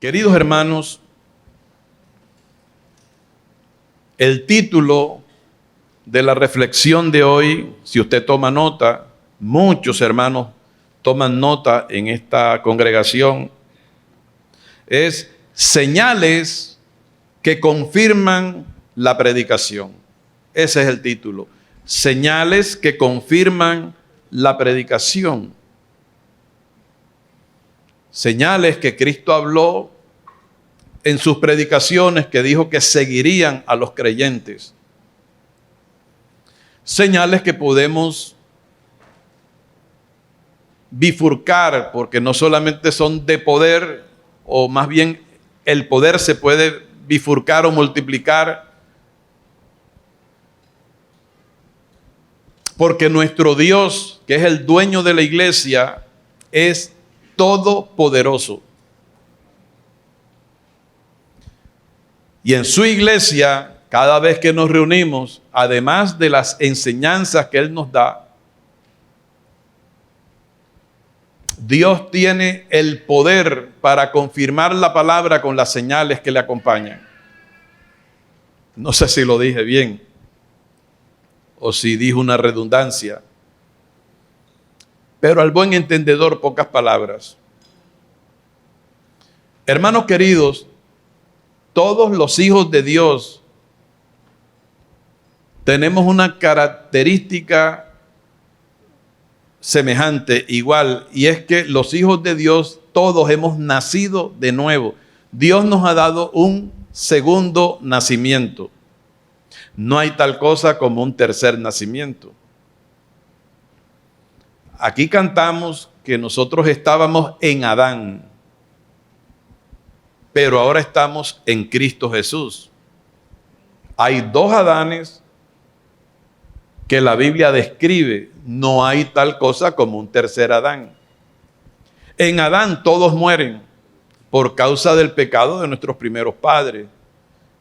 Queridos hermanos, el título de la reflexión de hoy, si usted toma nota, muchos hermanos toman nota en esta congregación, es señales que confirman la predicación. Ese es el título. Señales que confirman la predicación. Señales que Cristo habló en sus predicaciones, que dijo que seguirían a los creyentes. Señales que podemos bifurcar, porque no solamente son de poder, o más bien el poder se puede bifurcar o multiplicar, porque nuestro Dios, que es el dueño de la iglesia, es todopoderoso. Y en su iglesia, cada vez que nos reunimos, además de las enseñanzas que Él nos da, Dios tiene el poder para confirmar la palabra con las señales que le acompañan. No sé si lo dije bien o si dije una redundancia, pero al buen entendedor, pocas palabras. Hermanos queridos, todos los hijos de Dios tenemos una característica semejante, igual, y es que los hijos de Dios todos hemos nacido de nuevo. Dios nos ha dado un segundo nacimiento. No hay tal cosa como un tercer nacimiento. Aquí cantamos que nosotros estábamos en Adán, pero ahora estamos en Cristo Jesús. Hay dos Adanes que la Biblia describe. No hay tal cosa como un tercer Adán. En Adán todos mueren por causa del pecado de nuestros primeros padres,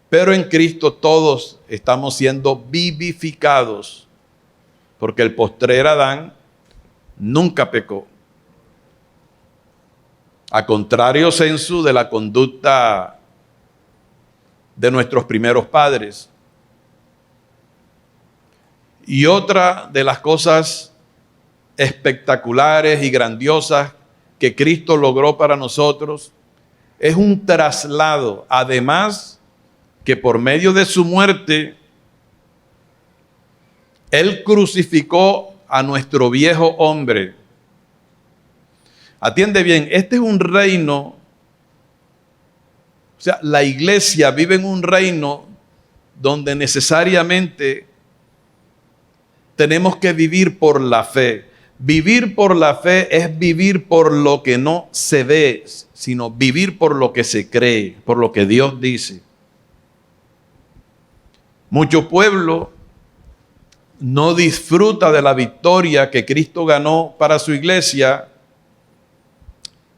pero en Cristo todos estamos siendo vivificados, porque el postrer Adán nunca pecó. A contrario sensu de la conducta de nuestros primeros padres. Y otra de las cosas espectaculares y grandiosas que Cristo logró para nosotros es un traslado, además que por medio de su muerte, Él crucificó a nuestro viejo hombre. Atiende bien, este es un reino, o sea, la iglesia vive en un reino donde necesariamente tenemos que vivir por la fe. Vivir por la fe es vivir por lo que no se ve, sino vivir por lo que se cree, por lo que Dios dice. Mucho pueblo no disfruta de la victoria que Cristo ganó para su iglesia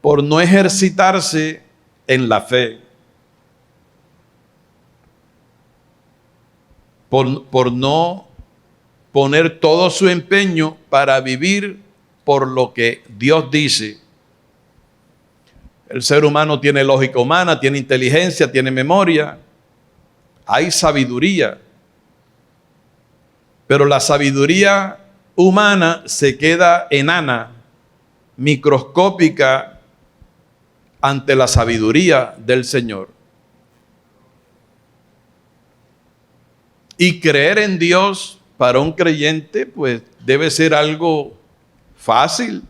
por no ejercitarse en la fe, por no poner todo su empeño para vivir por lo que Dios dice. El ser humano tiene lógica humana, tiene inteligencia, tiene memoria, hay sabiduría, pero la sabiduría humana se queda enana, microscópica, ante la sabiduría del Señor. Y creer en Dios para un creyente, pues debe ser algo fácil.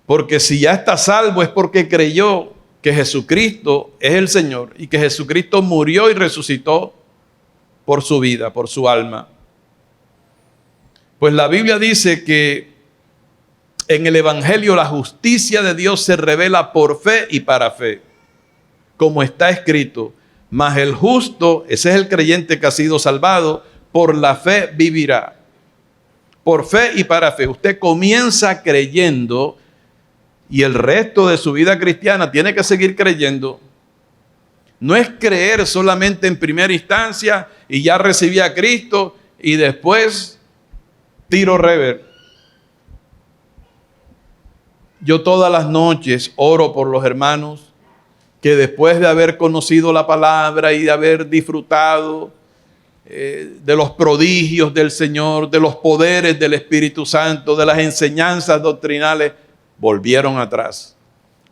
Porque si ya está salvo es porque creyó que Jesucristo es el Señor y que Jesucristo murió y resucitó por su vida, por su alma. Pues la Biblia dice que en el Evangelio la justicia de Dios se revela por fe y para fe, como está escrito, mas el justo, ese es el creyente que ha sido salvado, por la fe vivirá. Por fe y para fe. Usted comienza creyendo y el resto de su vida cristiana tiene que seguir creyendo. No es creer solamente en primera instancia y ya recibí a Cristo y después tiro rever. Yo todas las noches oro por los hermanos que después de haber conocido la palabra y de haber disfrutado de los prodigios del Señor, de los poderes del Espíritu Santo, de las enseñanzas doctrinales, volvieron atrás.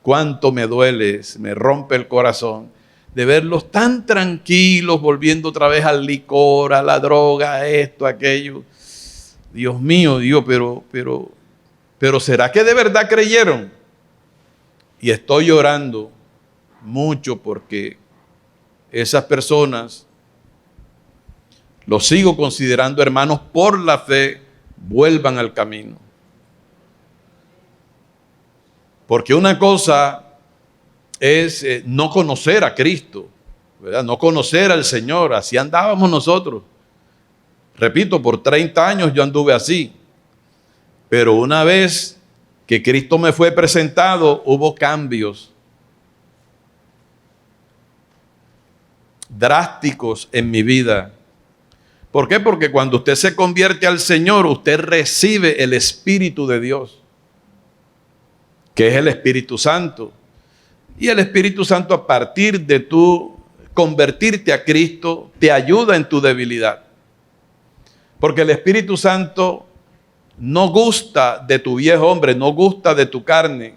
Cuánto me duele, me rompe el corazón de verlos tan tranquilos, volviendo otra vez al licor, a la droga, a esto, a aquello. Dios mío, Dios, pero ¿será que de verdad creyeron? Y estoy llorando mucho porque esas personas, los sigo considerando hermanos por la fe, vuelvan al camino. Porque una cosa es no conocer a Cristo, ¿verdad? No conocer al Señor, así andábamos nosotros. Repito, por 30 años yo anduve así. Pero una vez que Cristo me fue presentado, hubo cambios drásticos en mi vida. ¿Por qué? Porque cuando usted se convierte al Señor, usted recibe el Espíritu de Dios, que es el Espíritu Santo. Y el Espíritu Santo, a partir de tu convertirte a Cristo, te ayuda en tu debilidad. Porque el Espíritu Santo no gusta de tu viejo hombre, no gusta de tu carne.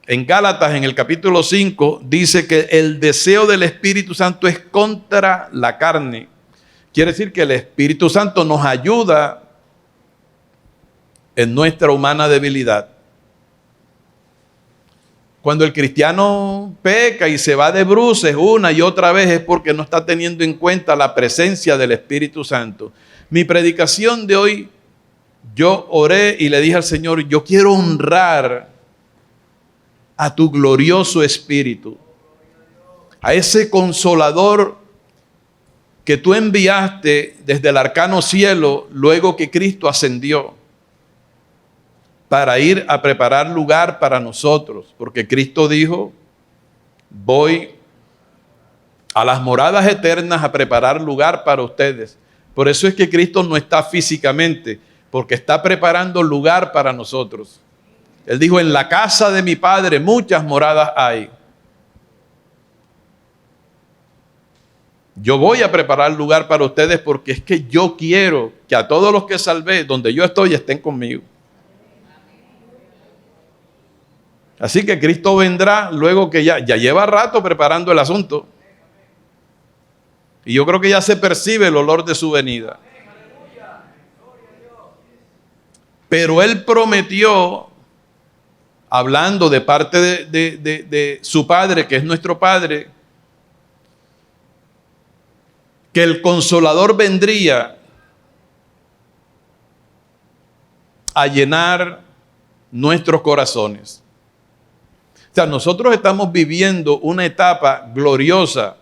En Gálatas, en el capítulo 5, dice que el deseo del Espíritu Santo es contra la carne. Quiere decir que el Espíritu Santo nos ayuda en nuestra humana debilidad. Cuando el cristiano peca y se va de bruces una y otra vez es porque no está teniendo en cuenta la presencia del Espíritu Santo. Mi predicación de hoy, yo oré y le dije al Señor, yo quiero honrar a tu glorioso Espíritu, a ese consolador que tú enviaste desde el arcano cielo luego que Cristo ascendió, para ir a preparar lugar para nosotros, porque Cristo dijo, voy a las moradas eternas a preparar lugar para ustedes. Por eso es que Cristo no está físicamente, porque está preparando lugar para nosotros. Él dijo, en la casa de mi Padre muchas moradas hay. Yo voy a preparar lugar para ustedes porque es que yo quiero que a todos los que salvé, donde yo estoy, estén conmigo. Así que Cristo vendrá luego que ya lleva rato preparando el asunto. Y yo creo que ya se percibe el olor de su venida. Pero Él prometió, hablando de parte de su Padre, que es nuestro Padre, que el Consolador vendría a llenar nuestros corazones. O sea, nosotros estamos viviendo una etapa gloriosa.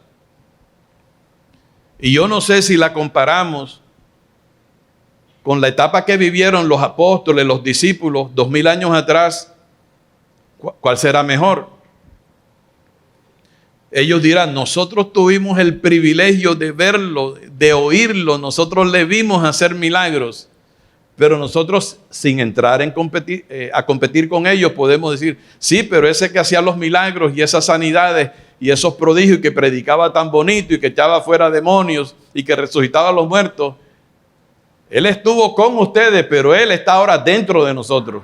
Y yo no sé si la comparamos con la etapa que vivieron los apóstoles, los discípulos, 2000 años atrás. ¿Cuál será mejor? Ellos dirán, nosotros tuvimos el privilegio de verlo, de oírlo, nosotros le vimos hacer milagros. Pero nosotros, sin entrar a competir con ellos, podemos decir, sí, pero ese que hacía los milagros y esas sanidades y esos prodigios y que predicaba tan bonito y que echaba fuera demonios y que resucitaba a los muertos, Él estuvo con ustedes, pero Él está ahora dentro de nosotros.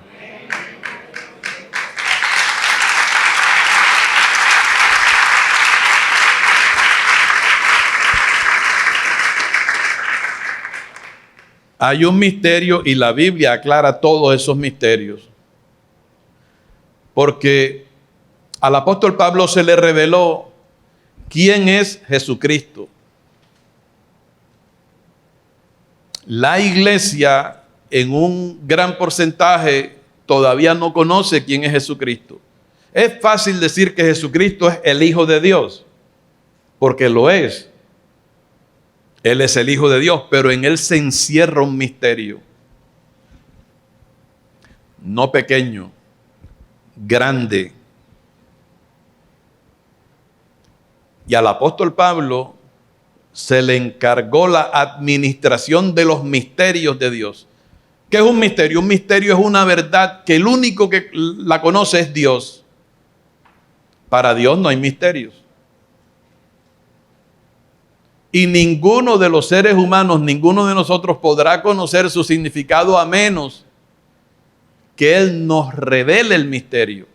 Hay un misterio y la Biblia aclara todos esos misterios. Porque al apóstol Pablo se le reveló quién es Jesucristo. La iglesia en un gran porcentaje todavía no conoce quién es Jesucristo. Es fácil decir que Jesucristo es el Hijo de Dios, porque lo es. Él es el Hijo de Dios, pero en Él se encierra un misterio. No pequeño, grande. Y al apóstol Pablo se le encargó la administración de los misterios de Dios. ¿Qué es un misterio? Un misterio es una verdad que el único que la conoce es Dios. Para Dios no hay misterios. Y ninguno de los seres humanos, ninguno de nosotros podrá conocer su significado a menos que Él nos revele el misterio.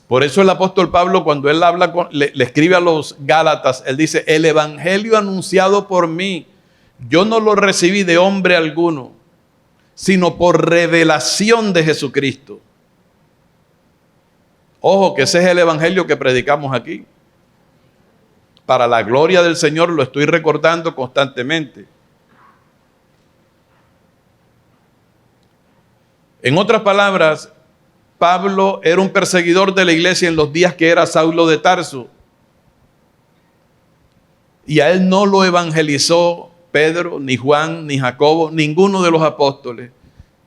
Por eso el apóstol Pablo, cuando él habla, le escribe a los Gálatas, él dice: el evangelio anunciado por mí, yo no lo recibí de hombre alguno, sino por revelación de Jesucristo. Ojo, que ese es el evangelio que predicamos aquí. Para la gloria del Señor lo estoy recordando constantemente. En otras palabras, Pablo era un perseguidor de la iglesia en los días que era Saulo de Tarso. Y a él no lo evangelizó Pedro, ni Juan, ni Jacobo, ninguno de los apóstoles.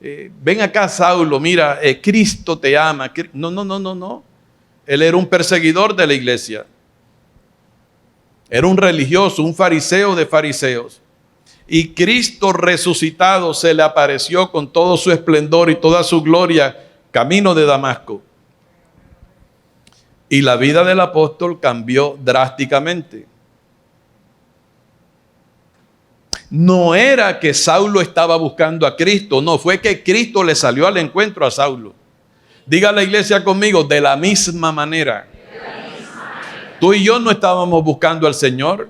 Ven acá, Saulo, mira, Cristo te ama. No. Él era un perseguidor de la iglesia. Era un religioso, un fariseo de fariseos. Y Cristo resucitado se le apareció con todo su esplendor y toda su gloria camino de Damasco. Y la vida del apóstol cambió drásticamente. No era que Saulo estaba buscando a Cristo, no, fue que Cristo le salió al encuentro a Saulo. Diga la iglesia conmigo, de la misma manera. Tú y yo no estábamos buscando al Señor.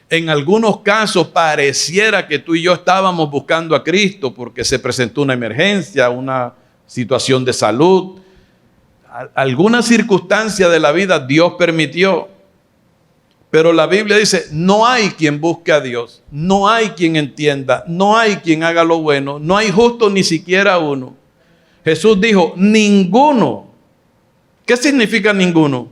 En algunos casos pareciera que tú y yo estábamos buscando a Cristo porque se presentó una emergencia, una situación de salud. Alguna circunstancia de la vida Dios permitió. Pero la Biblia dice, no hay quien busque a Dios, no hay quien entienda, no hay quien haga lo bueno, no hay justo ni siquiera uno. Jesús dijo, ninguno. ¿Qué significa ninguno?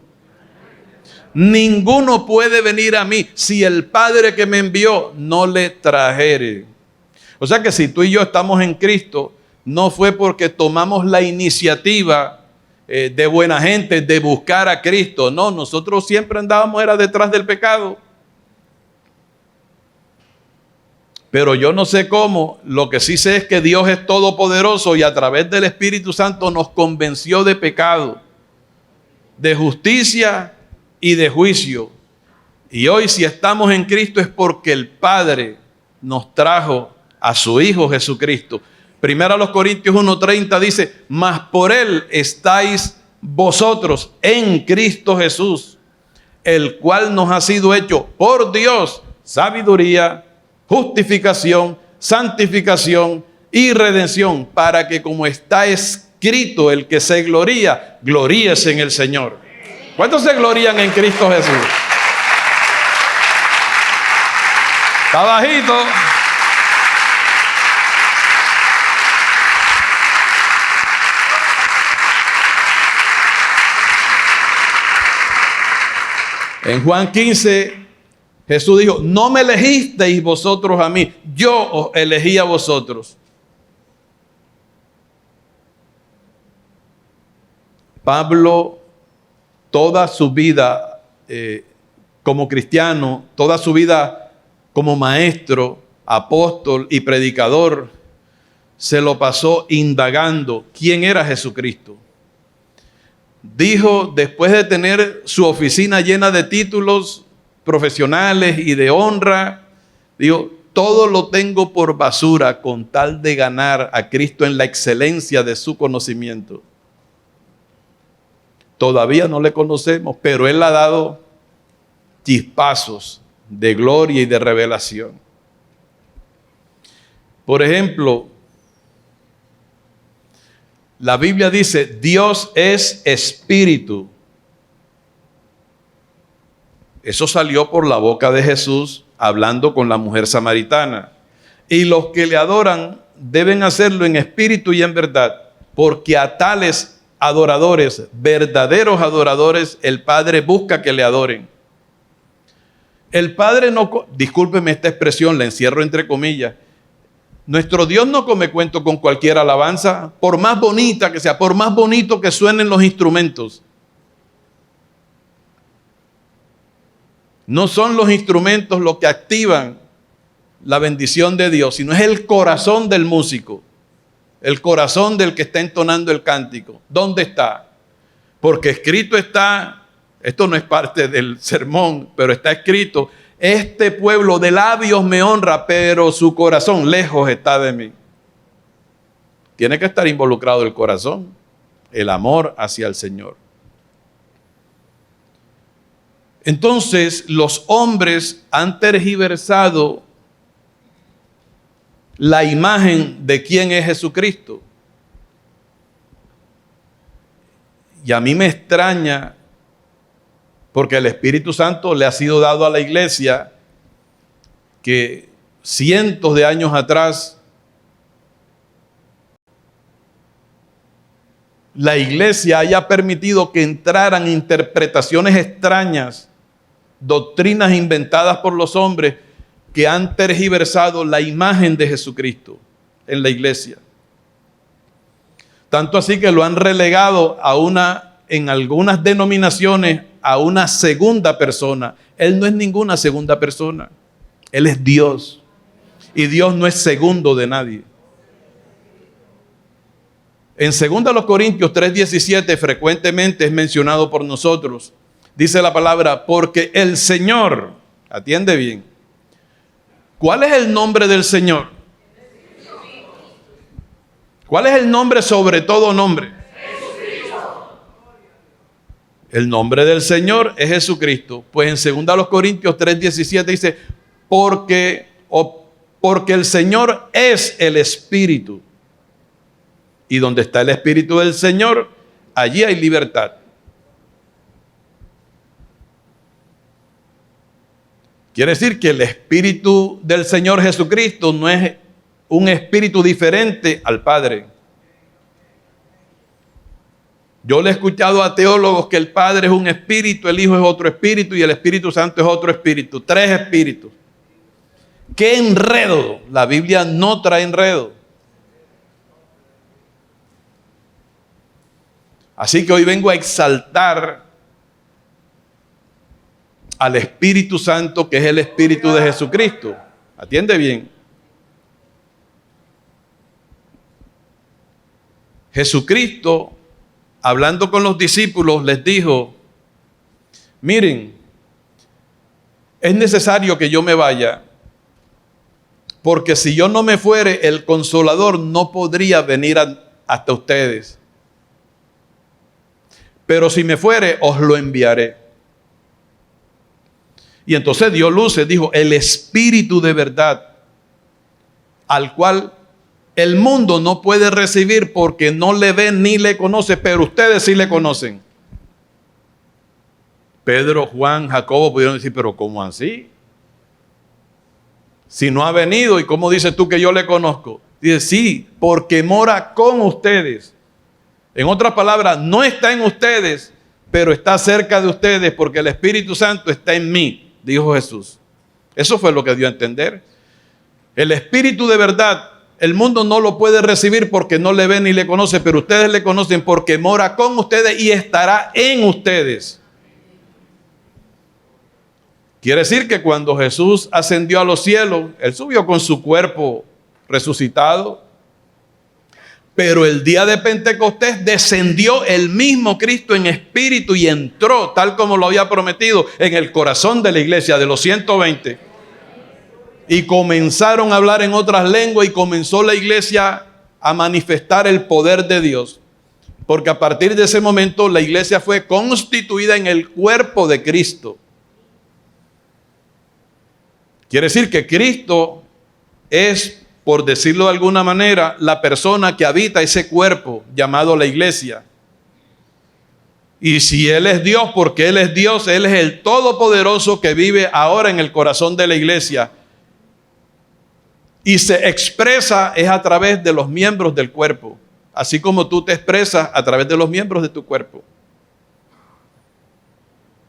Ninguno puede venir a mí si el Padre que me envió no le trajere. O sea que si tú y yo estamos en Cristo, no fue porque tomamos la iniciativa de buena gente de buscar a Cristo. No, nosotros siempre andábamos era detrás del pecado. Pero yo no sé cómo, lo que sí sé es que Dios es todopoderoso y a través del Espíritu Santo nos convenció de pecado, de justicia y de juicio. Y hoy si estamos en Cristo es porque el Padre nos trajo a su Hijo Jesucristo. Primera a los Corintios 1:30 dice, mas por Él estáis vosotros en Cristo Jesús, el cual nos ha sido hecho por Dios sabiduría, justificación, santificación y redención, para que como está escrito, el que se gloría, gloríese en el Señor. ¿Cuántos se glorían en Cristo Jesús? Está bajito. En Juan 15, Jesús dijo, no me elegisteis vosotros a mí, yo os elegí a vosotros. Pablo, toda su vida como cristiano, toda su vida como maestro, apóstol y predicador, se lo pasó indagando quién era Jesucristo. Dijo, después de tener su oficina llena de títulos profesionales y de honra, dijo, todo lo tengo por basura con tal de ganar a Cristo en la excelencia de su conocimiento. Todavía no le conocemos, pero Él ha dado chispazos de gloria y de revelación. Por ejemplo, la Biblia dice, Dios es espíritu. Eso salió por la boca de Jesús hablando con la mujer samaritana. Y los que le adoran deben hacerlo en espíritu y en verdad, porque a tales adoradores, verdaderos adoradores, el Padre busca que le adoren. El Padre no, discúlpeme esta expresión, la encierro entre comillas, nuestro Dios no come cuento con cualquier alabanza, por más bonita que sea, por más bonito que suenen los instrumentos. No son los instrumentos los que activan la bendición de Dios, sino es el corazón del músico. el corazón del que está entonando el cántico. ¿Dónde está? Porque escrito está, esto no es parte del sermón, pero está escrito: este pueblo de labios me honra, pero su corazón lejos está de mí. Tiene que estar involucrado el corazón, el amor hacia el Señor. Entonces, los hombres han tergiversado la imagen de quién es Jesucristo. Y a mí me extraña, porque el Espíritu Santo le ha sido dado a la iglesia, que cientos de años atrás la iglesia haya permitido que entraran interpretaciones extrañas, doctrinas inventadas por los hombres que han tergiversado la imagen de Jesucristo en la iglesia. Tanto así que lo han relegado en algunas denominaciones, a una segunda persona. Él no es ninguna segunda persona. Él es Dios. Y Dios no es segundo de nadie. En 2 Corintios 3:17 frecuentemente es mencionado por nosotros. Dice la palabra: porque el Señor, atiende bien, ¿cuál es el nombre del Señor? ¿Cuál es el nombre sobre todo nombre? Jesucristo. El nombre del Señor es Jesucristo. Pues en 2 Corintios 3:17 dice: porque el Señor es el Espíritu. Y donde está el Espíritu del Señor, allí hay libertad. Quiere decir que el Espíritu del Señor Jesucristo no es un espíritu diferente al Padre. Yo le he escuchado a teólogos que el Padre es un espíritu, el Hijo es otro espíritu y el Espíritu Santo es otro espíritu. 3 espíritus. ¡Qué enredo! La Biblia no trae enredo. Así que hoy vengo a exaltar al Espíritu Santo, que es el Espíritu de Jesucristo. Atiende bien. Jesucristo, hablando con los discípulos, les dijo: miren, es necesario que yo me vaya, porque si yo no me fuere, el Consolador no podría venir hasta ustedes. Pero si me fuere, os lo enviaré. Y entonces dio luces, dijo: el Espíritu de verdad, al cual el mundo no puede recibir porque no le ve ni le conoce, pero ustedes sí le conocen. Pedro, Juan, Jacobo pudieron decir: pero ¿cómo así? Si no ha venido, ¿y cómo dices tú que yo le conozco? Dice: sí, porque mora con ustedes. En otras palabras, no está en ustedes, pero está cerca de ustedes, porque el Espíritu Santo está en mí, dijo Jesús. Eso fue lo que dio a entender. El Espíritu de verdad, el mundo no lo puede recibir porque no le ve ni le conoce, pero ustedes le conocen porque mora con ustedes y estará en ustedes. Quiere decir que cuando Jesús ascendió a los cielos, Él subió con su cuerpo resucitado. Pero el día de Pentecostés descendió el mismo Cristo en espíritu y entró, tal como lo había prometido, en el corazón de la iglesia, de los 120. Y comenzaron a hablar en otras lenguas y comenzó la iglesia a manifestar el poder de Dios. Porque a partir de ese momento la iglesia fue constituida en el cuerpo de Cristo. Quiere decir que Cristo es, por decirlo de alguna manera, la persona que habita ese cuerpo llamado la iglesia. Y si Él es Dios, porque Él es Dios, Él es el Todopoderoso que vive ahora en el corazón de la iglesia. Y se expresa es a través de los miembros del cuerpo, así como tú te expresas a través de los miembros de tu cuerpo.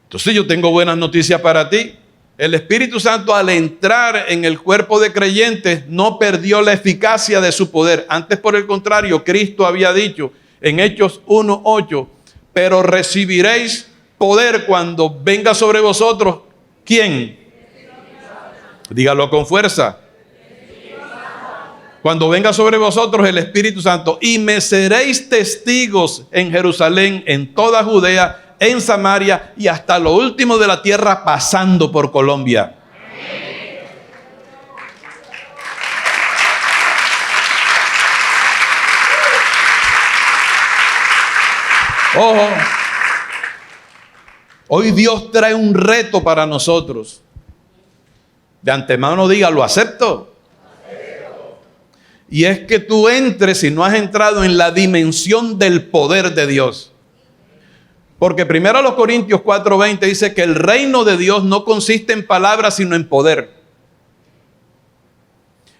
Entonces yo tengo buenas noticias para ti. El Espíritu Santo, al entrar en el cuerpo de creyentes, no perdió la eficacia de su poder. Antes, por el contrario, Cristo había dicho en Hechos 1:8, pero recibiréis poder cuando venga sobre vosotros, ¿quién? Dígalo con fuerza. cuando venga sobre vosotros el Espíritu Santo, y me seréis testigos en Jerusalén, en toda Judea, en Samaria y hasta lo último de la tierra, pasando por Colombia. Ojo, hoy Dios trae un reto para nosotros. De antemano diga, lo acepto. Y es que tú entres, si no has entrado, en la dimensión del poder de Dios. Porque primero los Corintios 4:20 dice que el reino de Dios no consiste en palabras, sino en poder.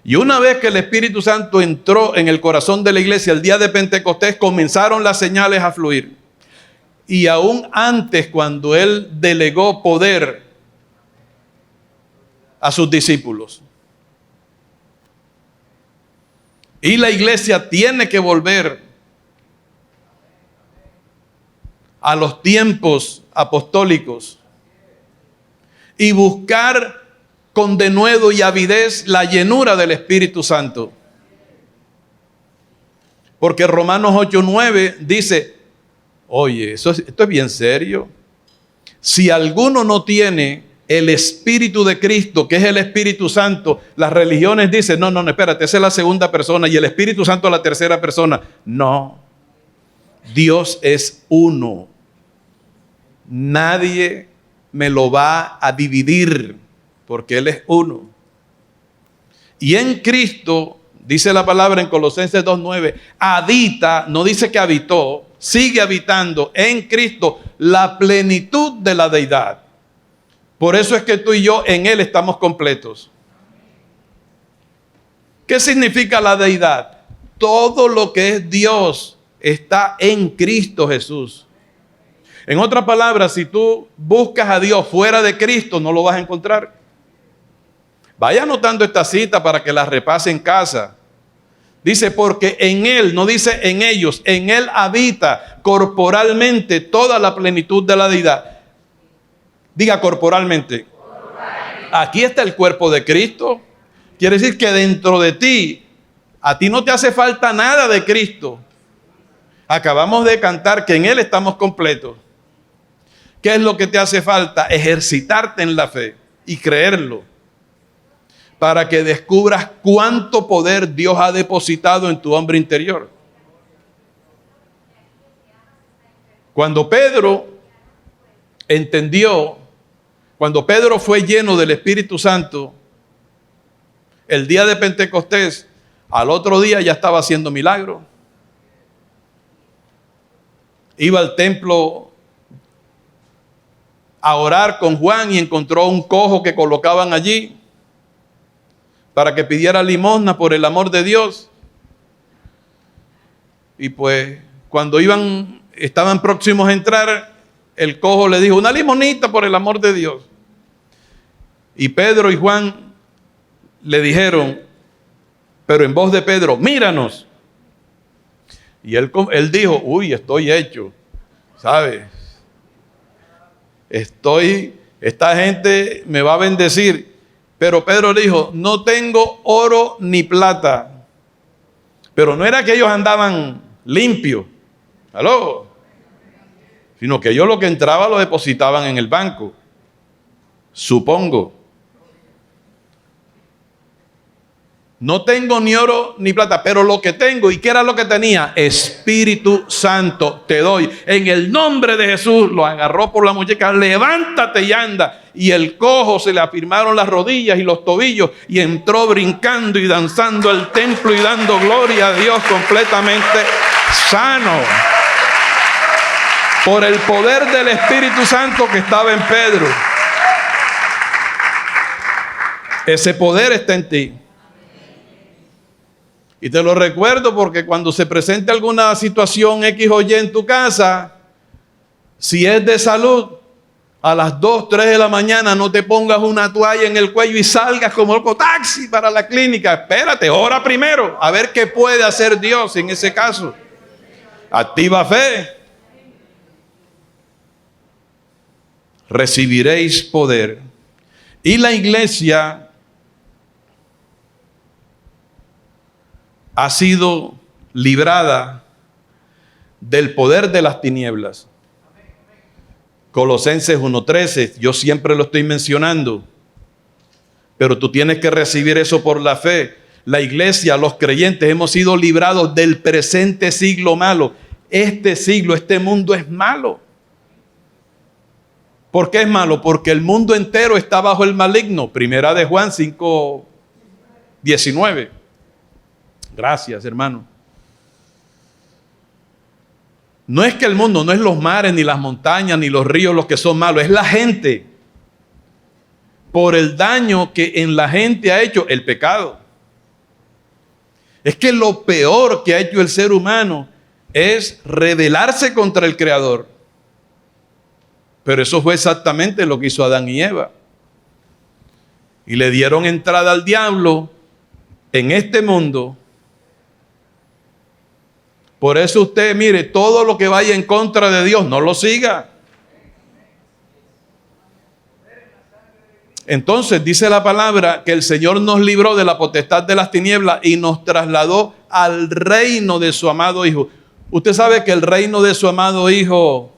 Y una vez que el Espíritu Santo entró en el corazón de la iglesia el día de Pentecostés, comenzaron las señales a fluir. Y aún antes, cuando Él delegó poder a sus discípulos. Y la iglesia tiene que volver a los tiempos apostólicos y buscar con denuedo y avidez la llenura del Espíritu Santo. Porque Romanos 8:9 dice, oye, esto es bien serio. Si alguno no tiene el Espíritu de Cristo, que es el Espíritu Santo, las religiones dicen, no, espérate, esa es la segunda persona y el Espíritu Santo es la tercera persona. No, Dios es uno. Nadie me lo va a dividir, porque Él es uno. Y en Cristo, dice la palabra en Colosenses 2:9, habita, no dice que habitó, sigue habitando en Cristo la plenitud de la deidad. Por eso es que tú y yo en Él estamos completos. ¿Qué significa la deidad? Todo lo que es Dios está en Cristo Jesús. En otras palabras, si tú buscas a Dios fuera de Cristo, no lo vas a encontrar. Vaya anotando esta cita para que la repase en casa. Dice, porque en Él, no dice en ellos, en Él habita corporalmente toda la plenitud de la deidad. Diga corporalmente. Aquí está el cuerpo de Cristo. Quiere decir que dentro de ti, a ti no te hace falta nada de Cristo. Acabamos de cantar que en Él estamos completos. ¿Qué es lo que te hace falta? Ejercitarte en la fe y creerlo, para que descubras cuánto poder Dios ha depositado en tu hombre interior. Cuando Pedro entendió, cuando Pedro fue lleno del Espíritu Santo, el día de Pentecostés, al otro día ya estaba haciendo milagros. Iba al templo a orar con Juan y encontró un cojo que colocaban allí para que pidiera limosna por el amor de Dios. Y pues cuando estaban próximos a entrar, el cojo le dijo, una limonita por el amor de Dios. Y Pedro y Juan le dijeron, pero en voz de Pedro, míranos. Y él dijo, uy, estoy hecho, ¿sabes? Esta gente me va a bendecir. Pero Pedro le dijo, no tengo oro ni plata. Pero no era que ellos andaban limpios, ¿aló? Sino que ellos lo que entraba lo depositaban en el banco, supongo. No tengo ni oro ni plata, pero lo que tengo, ¿y qué era lo que tenía? Espíritu Santo te doy. En el nombre de Jesús, lo agarró por la muñeca, levántate y anda. Y el cojo se le afirmaron las rodillas y los tobillos y entró brincando y danzando al templo y dando gloria a Dios, completamente sano. Por el poder del Espíritu Santo que estaba en Pedro. Ese poder está en ti. Y te lo recuerdo porque cuando se presente alguna situación X o Y en tu casa, si es de salud, a las 2, 3 de la mañana no te pongas una toalla en el cuello y salgas como loco taxi para la clínica. Espérate, ora primero, a ver qué puede hacer Dios en ese caso. Activa fe. Recibiréis poder. Y la iglesia ha sido librada del poder de las tinieblas. Colosenses 1:13, yo siempre lo estoy mencionando, pero tú tienes que recibir eso por la fe. La iglesia, los creyentes, hemos sido librados del presente siglo malo. Este siglo, este mundo es malo. ¿Por qué es malo? Porque el mundo entero está bajo el maligno. Primera de Juan 5:19. Gracias, hermano. No es que el mundo, no es los mares, ni las montañas, ni los ríos los que son malos, es la gente. Por el daño que en la gente ha hecho el pecado. Es que lo peor que ha hecho el ser humano es rebelarse contra el Creador. Pero eso fue exactamente lo que hizo Adán y Eva. Y le dieron entrada al diablo en este mundo. Por eso usted, mire, todo lo que vaya en contra de Dios, no lo siga. Entonces dice la palabra que el Señor nos libró de la potestad de las tinieblas y nos trasladó al reino de su amado Hijo. Usted sabe que el reino de su amado Hijo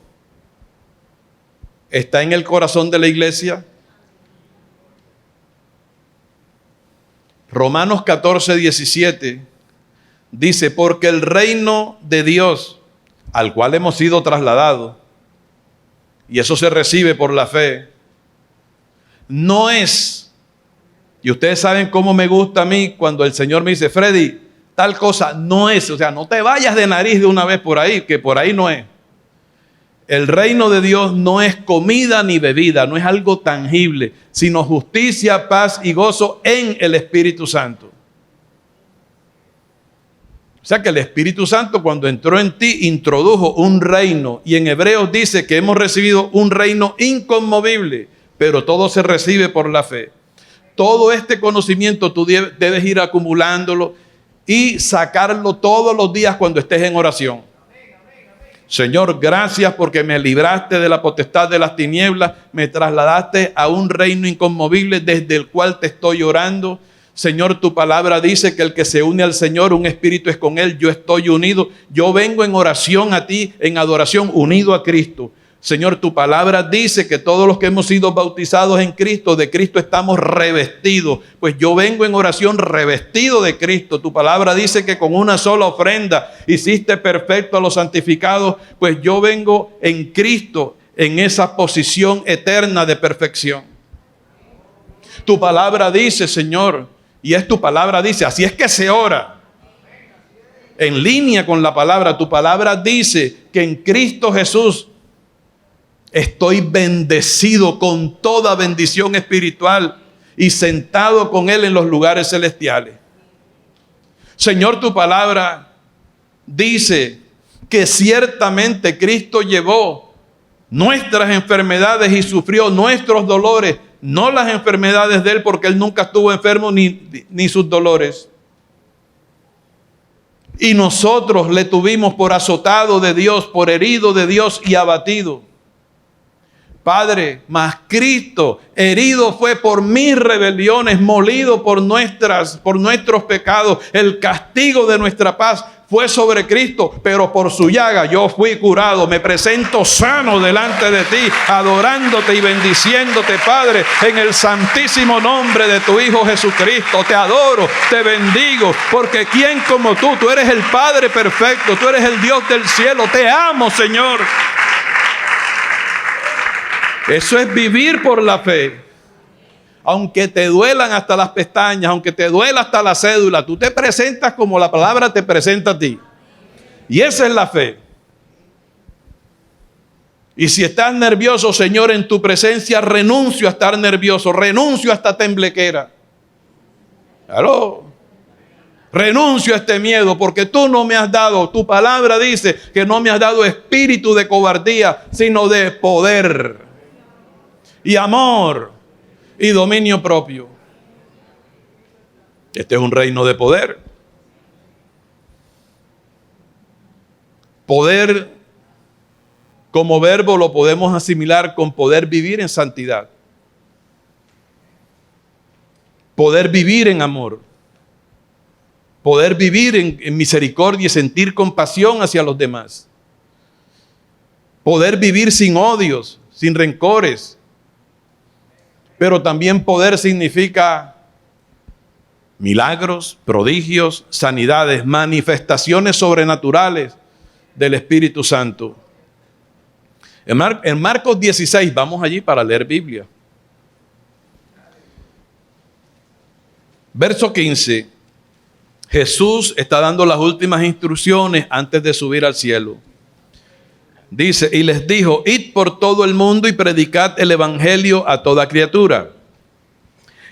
está en el corazón de la iglesia. Romanos 14:17 dice, porque el reino de Dios, al cual hemos sido trasladados, y eso se recibe por la fe, no es, y ustedes saben cómo me gusta a mí cuando el Señor me dice, Freddy, tal cosa no es, o sea, no te vayas de nariz de una vez por ahí, que por ahí no es. El reino de Dios no es comida ni bebida, no es algo tangible, sino justicia, paz y gozo en el Espíritu Santo. O sea que el Espíritu Santo cuando entró en ti introdujo un reino, y en Hebreos dice que hemos recibido un reino inconmovible, pero todo se recibe por la fe. Todo este conocimiento tú debes ir acumulándolo y sacarlo todos los días cuando estés en oración. Señor, gracias porque me libraste de la potestad de las tinieblas, me trasladaste a un reino inconmovible desde el cual te estoy orando. Señor, tu palabra dice que el que se une al Señor, un espíritu es con él, yo estoy unido. Yo vengo en oración a ti, en adoración, unido a Cristo. Señor, tu palabra dice que todos los que hemos sido bautizados en Cristo, de Cristo estamos revestidos. Pues yo vengo en oración revestido de Cristo. Tu palabra dice que con una sola ofrenda hiciste perfecto a los santificados. Pues yo vengo en Cristo en esa posición eterna de perfección. Tu palabra dice, Señor, y es tu palabra dice, así es que se ora. En línea con la palabra, tu palabra dice que en Cristo Jesús estoy bendecido con toda bendición espiritual y sentado con Él en los lugares celestiales. Señor, tu palabra dice que ciertamente Cristo llevó nuestras enfermedades y sufrió nuestros dolores, no las enfermedades de Él, porque Él nunca estuvo enfermo ni sus dolores. Y nosotros le tuvimos por azotado de Dios, por herido de Dios y abatido. Padre, mas Cristo herido fue por mis rebeliones, molido por nuestros pecados. El castigo de nuestra paz fue sobre Cristo, pero por su llaga yo fui curado. Me presento sano delante de ti, adorándote y bendiciéndote, Padre, en el santísimo nombre de tu Hijo Jesucristo. Te adoro, te bendigo, porque ¿quién como tú? Tú eres el Padre perfecto, tú eres el Dios del cielo. Te amo, Señor. Eso es vivir por la fe. Aunque te duelan hasta las pestañas, aunque te duela hasta la cédula, tú te presentas como la palabra te presenta a ti. Y esa es la fe. Y si estás nervioso, Señor, en tu presencia, renuncio a estar nervioso, renuncio a esta temblequera. ¿Aló? Renuncio a este miedo porque tú no me has dado, tu palabra dice que no me has dado espíritu de cobardía, sino de poder y amor y dominio propio. Este es un reino de poder. Poder como verbo lo podemos asimilar con poder vivir en santidad. Poder vivir en amor. poder vivir en misericordia y sentir compasión hacia los demás, poder vivir sin odios, sin rencores, pero también poder significa milagros, prodigios, sanidades, manifestaciones sobrenaturales del Espíritu Santo. En Marcos 16, vamos allí para leer Biblia. Verso 15, Jesús está dando las últimas instrucciones antes de subir al cielo. Dice, y les dijo, id por todo el mundo y predicad el evangelio a toda criatura.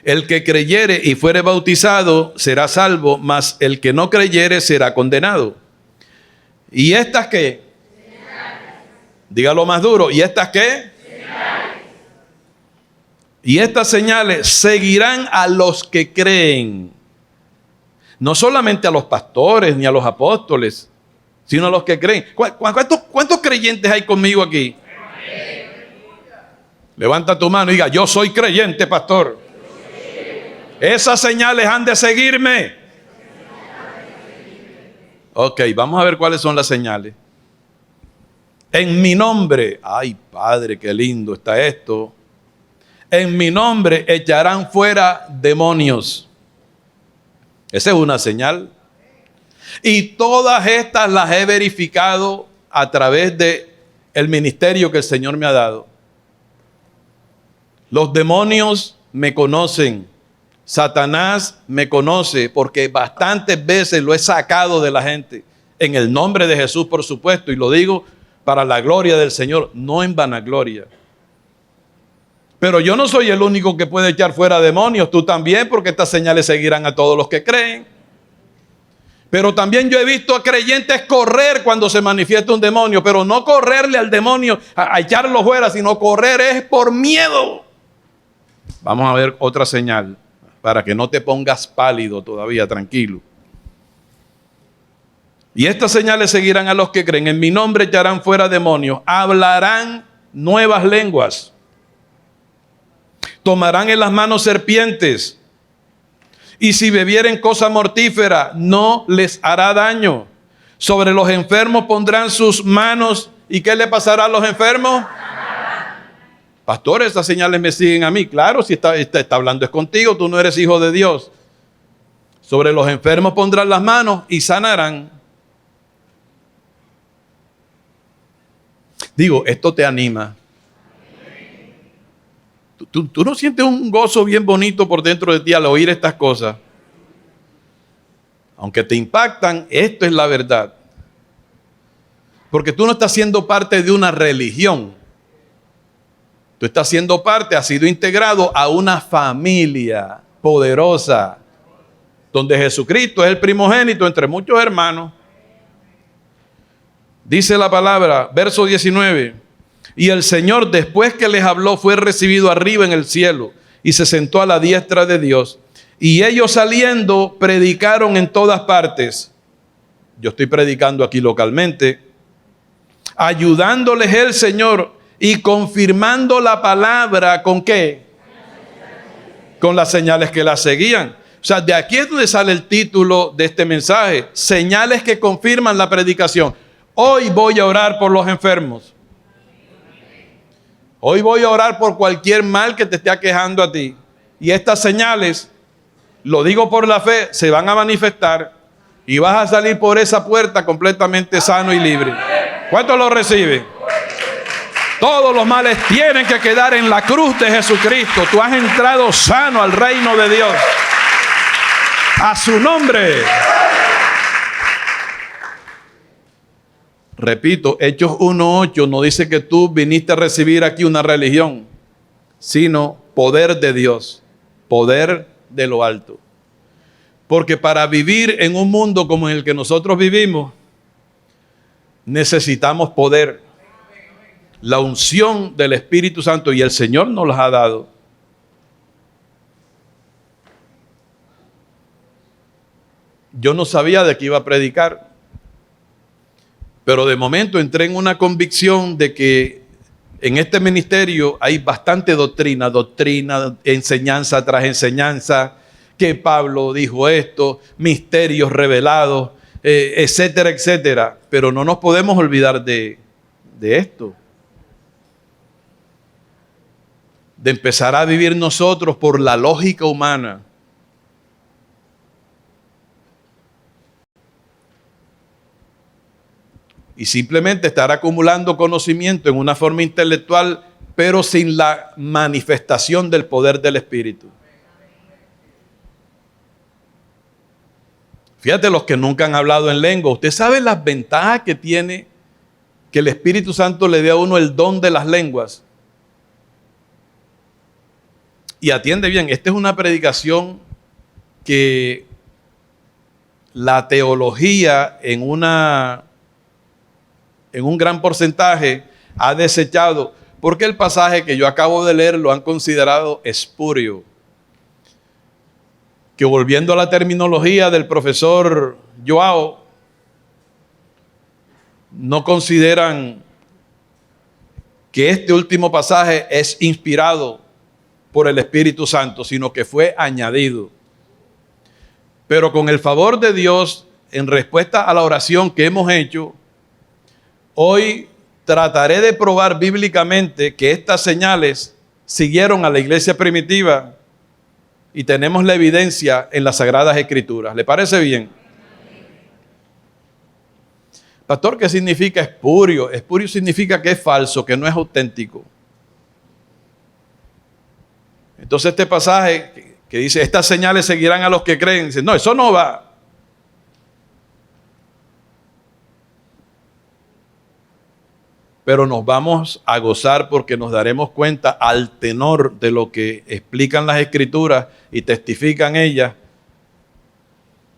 El que creyere y fuere bautizado será salvo, mas el que no creyere será condenado. ¿Y estas qué? Dígalo más duro. ¿Y estas qué? Y estas señales seguirán a los que creen. No solamente a los pastores ni a los apóstoles, sino a los que creen. ¿Cuántos creyentes hay conmigo aquí? Levanta tu mano y diga, yo soy creyente, pastor. Esas señales han de seguirme. Ok, vamos a ver cuáles son las señales. En mi nombre, ay Padre, qué lindo está esto. En mi nombre echarán fuera demonios. Esa es una señal. Y todas estas las he verificado a través de el ministerio que el Señor me ha dado. Los demonios me conocen. Satanás me conoce porque bastantes veces lo he sacado de la gente. En el nombre de Jesús, por supuesto. Y lo digo para la gloria del Señor, no en vanagloria. Pero yo no soy el único que puede echar fuera demonios. Tú también, porque estas señales seguirán a todos los que creen. Pero también yo he visto a creyentes correr cuando se manifiesta un demonio, pero no correrle al demonio a echarlo fuera, sino correr es por miedo. Vamos a ver otra señal para que no te pongas pálido todavía, tranquilo. Y estas señales seguirán a los que creen. En mi nombre echarán fuera demonios, hablarán nuevas lenguas, tomarán en las manos serpientes. Y si bebieren cosa mortífera, no les hará daño. Sobre los enfermos pondrán sus manos. ¿Y qué le pasará a los enfermos? Pastor, esas señales me siguen a mí. Claro, si está hablando es contigo, tú no eres hijo de Dios. Sobre los enfermos pondrán las manos y sanarán. Digo, esto te anima. ¿Tú no sientes un gozo bien bonito por dentro de ti al oír estas cosas? Aunque te impactan, esto es la verdad. Porque tú no estás siendo parte de una religión. Tú estás siendo parte, has sido integrado a una familia poderosa, donde Jesucristo es el primogénito entre muchos hermanos. Dice la palabra, verso 19. Y el Señor, después que les habló, fue recibido arriba en el cielo y se sentó a la diestra de Dios. Y ellos saliendo, predicaron en todas partes. Yo estoy predicando aquí localmente. Ayudándoles el Señor y confirmando la palabra, ¿con qué? Con las señales que la seguían. O sea, de aquí es donde sale el título de este mensaje. Señales que confirman la predicación. Hoy voy a orar por los enfermos. Hoy voy a orar por cualquier mal que te esté aquejando a ti. Y estas señales, lo digo por la fe, se van a manifestar y vas a salir por esa puerta completamente sano y libre. ¿Cuántos lo reciben? Todos los males tienen que quedar en la cruz de Jesucristo. Tú has entrado sano al reino de Dios. A su nombre. Repito, Hechos 1:8 no dice que tú viniste a recibir aquí una religión, sino poder de Dios, poder de lo alto. Porque para vivir en un mundo como el que nosotros vivimos, necesitamos poder. La unción del Espíritu Santo, y el Señor nos las ha dado. Yo no sabía de qué iba a predicar. Pero de momento entré en una convicción de que en este ministerio hay bastante doctrina, enseñanza tras enseñanza, que Pablo dijo esto, misterios revelados, etcétera, etcétera. Pero no nos podemos olvidar de esto. De empezar a vivir nosotros por la lógica humana. Y simplemente estar acumulando conocimiento en una forma intelectual, pero sin la manifestación del poder del Espíritu. Fíjate, los que nunca han hablado en lengua, ¿usted sabe las ventajas que tiene que el Espíritu Santo le dé a uno el don de las lenguas? Y atiende bien, esta es una predicación que la teología en un gran porcentaje ha desechado, porque el pasaje que yo acabo de leer lo han considerado espurio. Que volviendo a la terminología del profesor Joao, no consideran que este último pasaje es inspirado por el Espíritu Santo, sino que fue añadido. Pero con el favor de Dios, en respuesta a la oración que hemos hecho, hoy trataré de probar bíblicamente que estas señales siguieron a la iglesia primitiva y tenemos la evidencia en las Sagradas Escrituras. ¿Le parece bien? Pastor, ¿qué significa espurio? Espurio significa que es falso, que no es auténtico. Entonces este pasaje que dice, estas señales seguirán a los que creen, dice, no, eso no va. Pero nos vamos a gozar porque nos daremos cuenta al tenor de lo que explican las Escrituras y testifican ellas,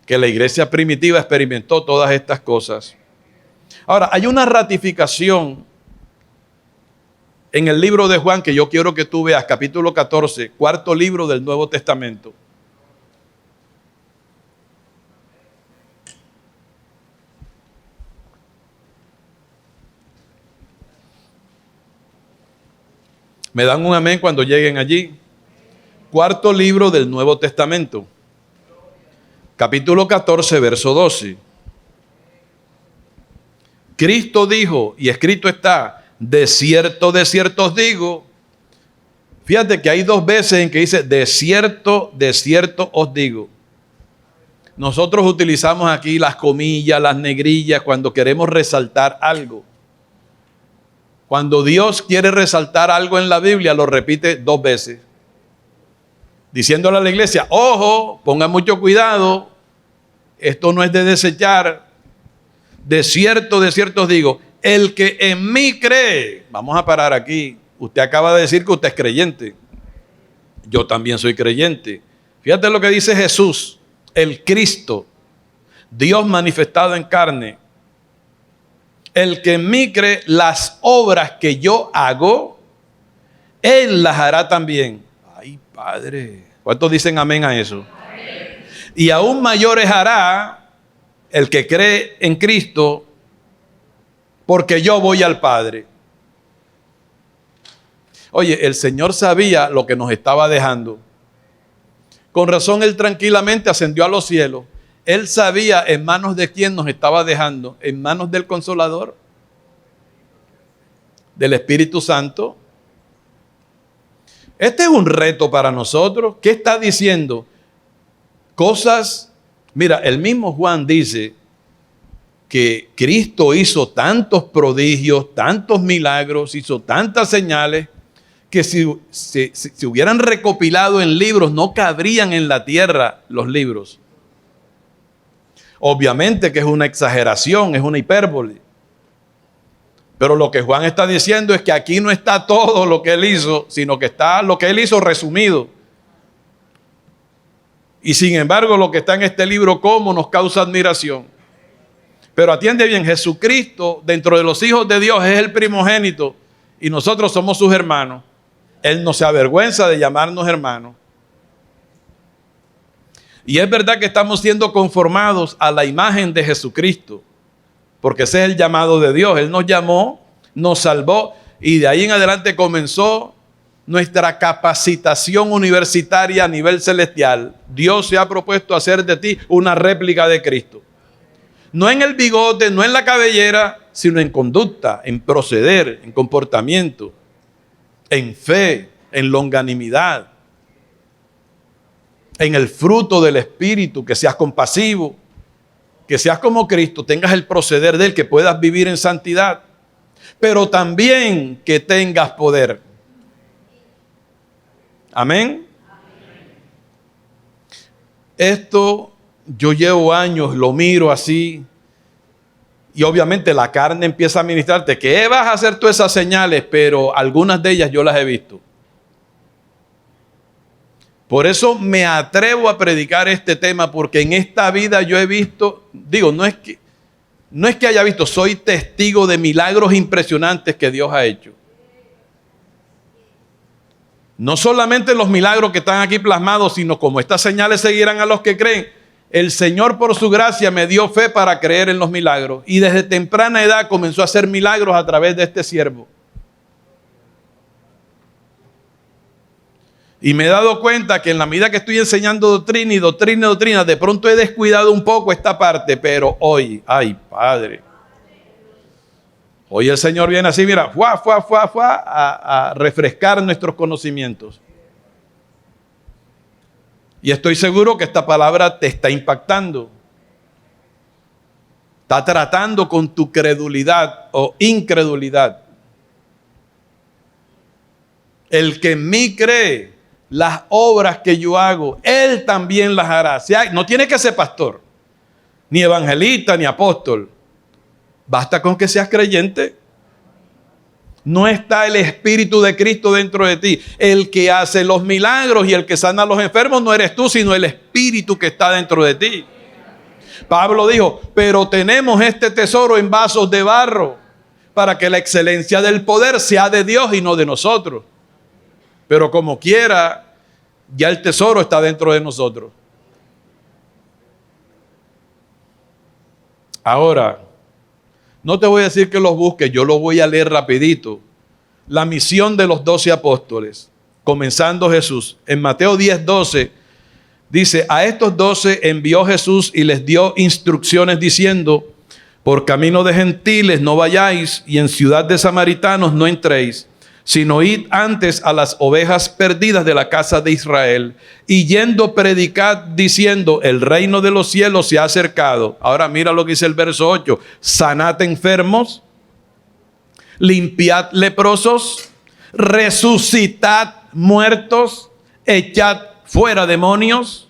que la iglesia primitiva experimentó todas estas cosas. Ahora, hay una ratificación en el libro de Juan que yo quiero que tú veas, capítulo 14, cuarto libro del Nuevo Testamento. ¿Me dan un amén cuando lleguen allí? Cuarto libro del Nuevo Testamento, capítulo 14, verso 12. Cristo dijo, y escrito está, de cierto os digo. Fíjate que hay dos veces en que dice, de cierto os digo. Nosotros utilizamos aquí las comillas, las negrillas, cuando queremos resaltar algo. Cuando Dios quiere resaltar algo en la Biblia, lo repite dos veces. Diciéndole a la iglesia, ojo, pongan mucho cuidado, esto no es de desechar. De cierto os digo, el que en mí cree, vamos a parar aquí, usted acaba de decir que usted es creyente, yo también soy creyente. Fíjate lo que dice Jesús, el Cristo, Dios manifestado en carne. El que en mí cree, las obras que yo hago, Él las hará también. Ay, Padre, ¿cuántos dicen amén a eso? Amén. Y aún mayores hará el que cree en Cristo, porque yo voy al Padre. Oye, el Señor sabía lo que nos estaba dejando. Con razón, Él tranquilamente ascendió a los cielos. Él sabía en manos de quién nos estaba dejando, en manos del Consolador, del Espíritu Santo. Este es un reto para nosotros. ¿Qué está diciendo? Cosas, mira, el mismo Juan dice que Cristo hizo tantos prodigios, tantos milagros, hizo tantas señales, que si hubieran recopilado en libros, no cabrían en la tierra los libros. Obviamente que es una exageración, es una hipérbole. Pero lo que Juan está diciendo es que aquí no está todo lo que Él hizo, sino que está lo que Él hizo resumido. Y sin embargo, lo que está en este libro, ¿cómo nos causa admiración? Pero atiende bien, Jesucristo, dentro de los hijos de Dios, es el primogénito y nosotros somos sus hermanos. Él no se avergüenza de llamarnos hermanos. Y es verdad que estamos siendo conformados a la imagen de Jesucristo, porque ese es el llamado de Dios. Él nos llamó, nos salvó y de ahí en adelante comenzó nuestra capacitación universitaria a nivel celestial, Dios se ha propuesto hacer de ti una réplica de Cristo. No en el bigote, no en la cabellera, sino en conducta, en proceder, en comportamiento, en fe, en longanimidad, en el fruto del Espíritu, que seas compasivo, que seas como Cristo, tengas el proceder de Él, que puedas vivir en santidad, pero también que tengas poder. Amén. Esto yo llevo años, lo miro así, y obviamente la carne empieza a ministrarte, ¿qué vas a hacer tú esas señales? Pero algunas de ellas yo las he visto. Por eso me atrevo a predicar este tema, porque en esta vida yo he visto, no es que haya visto, soy testigo de milagros impresionantes que Dios ha hecho. No solamente los milagros que están aquí plasmados, sino como estas señales seguirán a los que creen. El Señor por su gracia me dio fe para creer en los milagros. Y desde temprana edad comenzó a hacer milagros a través de este siervo. Y me he dado cuenta que en la medida que estoy enseñando doctrina, de pronto he descuidado un poco esta parte, pero hoy, ay Padre, hoy el Señor viene así, mira, a refrescar nuestros conocimientos. Y estoy seguro que esta palabra te está impactando. Está tratando con tu credulidad o incredulidad. El que en mí cree, las obras que yo hago, Él también las hará. No tiene que ser pastor, ni evangelista, ni apóstol. Basta con que seas creyente. No está el Espíritu de Cristo dentro de ti. El que hace los milagros y el que sana a los enfermos no eres tú, sino el Espíritu que está dentro de ti. Pablo dijo, pero tenemos este tesoro en vasos de barro, para que la excelencia del poder sea de Dios y no de nosotros. Pero como quiera, ya el tesoro está dentro de nosotros. Ahora, no te voy a decir que los busques, yo los voy a leer rapidito. La misión de los 12 apóstoles, comenzando Jesús. En Mateo 10:12 dice, a estos 12 envió Jesús y les dio instrucciones diciendo, por camino de gentiles no vayáis y en ciudad de samaritanos no entréis, sino id antes a las ovejas perdidas de la casa de Israel, y yendo predicad diciendo, el reino de los cielos se ha acercado. Ahora mira lo que dice el verso 8, sanad enfermos, limpiad leprosos, resucitad muertos, echad fuera demonios.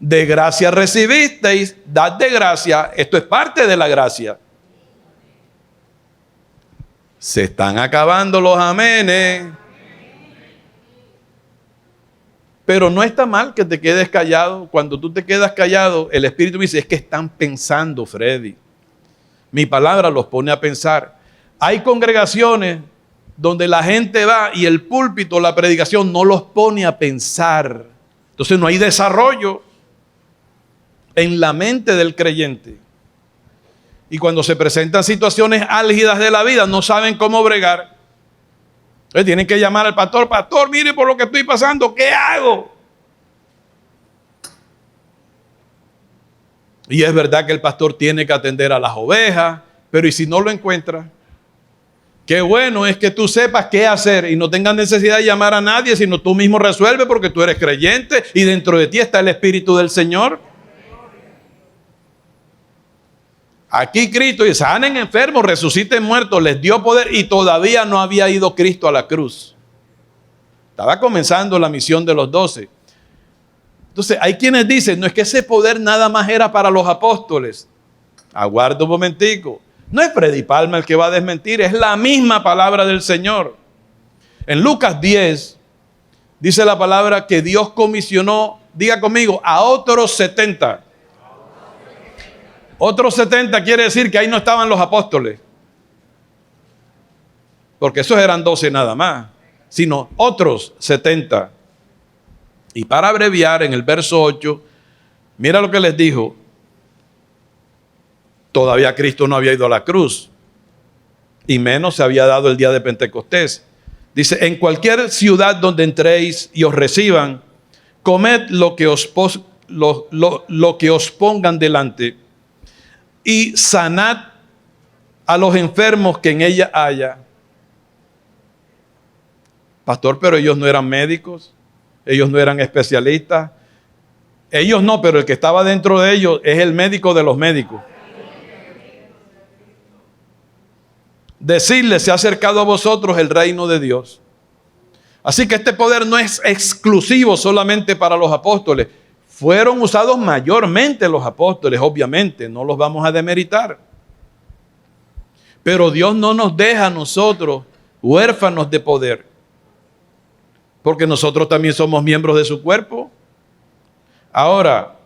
De gracia recibisteis, dad de gracia. Esto es parte de la gracia. Se están acabando los amenes. Pero no está mal que te quedes callado. Cuando tú te quedas callado, el Espíritu dice, es que están pensando, Freddy. Mi palabra los pone a pensar. Hay congregaciones donde la gente va y el púlpito, la predicación, no los pone a pensar. Entonces no hay desarrollo en la mente del creyente. Y cuando se presentan situaciones álgidas de la vida, no saben cómo bregar. Entonces tienen que llamar al pastor, pastor, mire por lo que estoy pasando, ¿qué hago? Y es verdad que el pastor tiene que atender a las ovejas, pero ¿y si no lo encuentra? Qué bueno es que tú sepas qué hacer y no tengas necesidad de llamar a nadie, sino tú mismo resuelve porque tú eres creyente y dentro de ti está el Espíritu del Señor. Aquí Cristo dice, sanen enfermos, resuciten muertos, les dio poder y todavía no había ido Cristo a la cruz. Estaba comenzando la misión de los 12. Entonces hay quienes dicen, no es que ese poder nada más era para los apóstoles. Aguarda un momentico. No es Freddy Palma el que va a desmentir, es la misma palabra del Señor. En Lucas 10 dice la palabra que Dios comisionó, diga conmigo, a otros 70. Otros 70 quiere decir que ahí no estaban los apóstoles. Porque esos eran 12 nada más. Sino otros 70. Y para abreviar, en el verso 8, mira lo que les dijo. Todavía Cristo no había ido a la cruz. Y menos se había dado el día de Pentecostés. Dice, en cualquier ciudad donde entréis y os reciban, comed lo que os pongan delante y sanad a los enfermos que en ella haya. Pastor, pero ellos no eran médicos, ellos no eran especialistas. Ellos no, pero el que estaba dentro de ellos es el médico de los médicos. Decirle, se ha acercado a vosotros el reino de Dios. Así que este poder no es exclusivo solamente para los apóstoles. Fueron usados mayormente los apóstoles, obviamente, no los vamos a demeritar. Pero Dios no nos deja a nosotros huérfanos de poder, porque nosotros también somos miembros de su cuerpo. Ahora,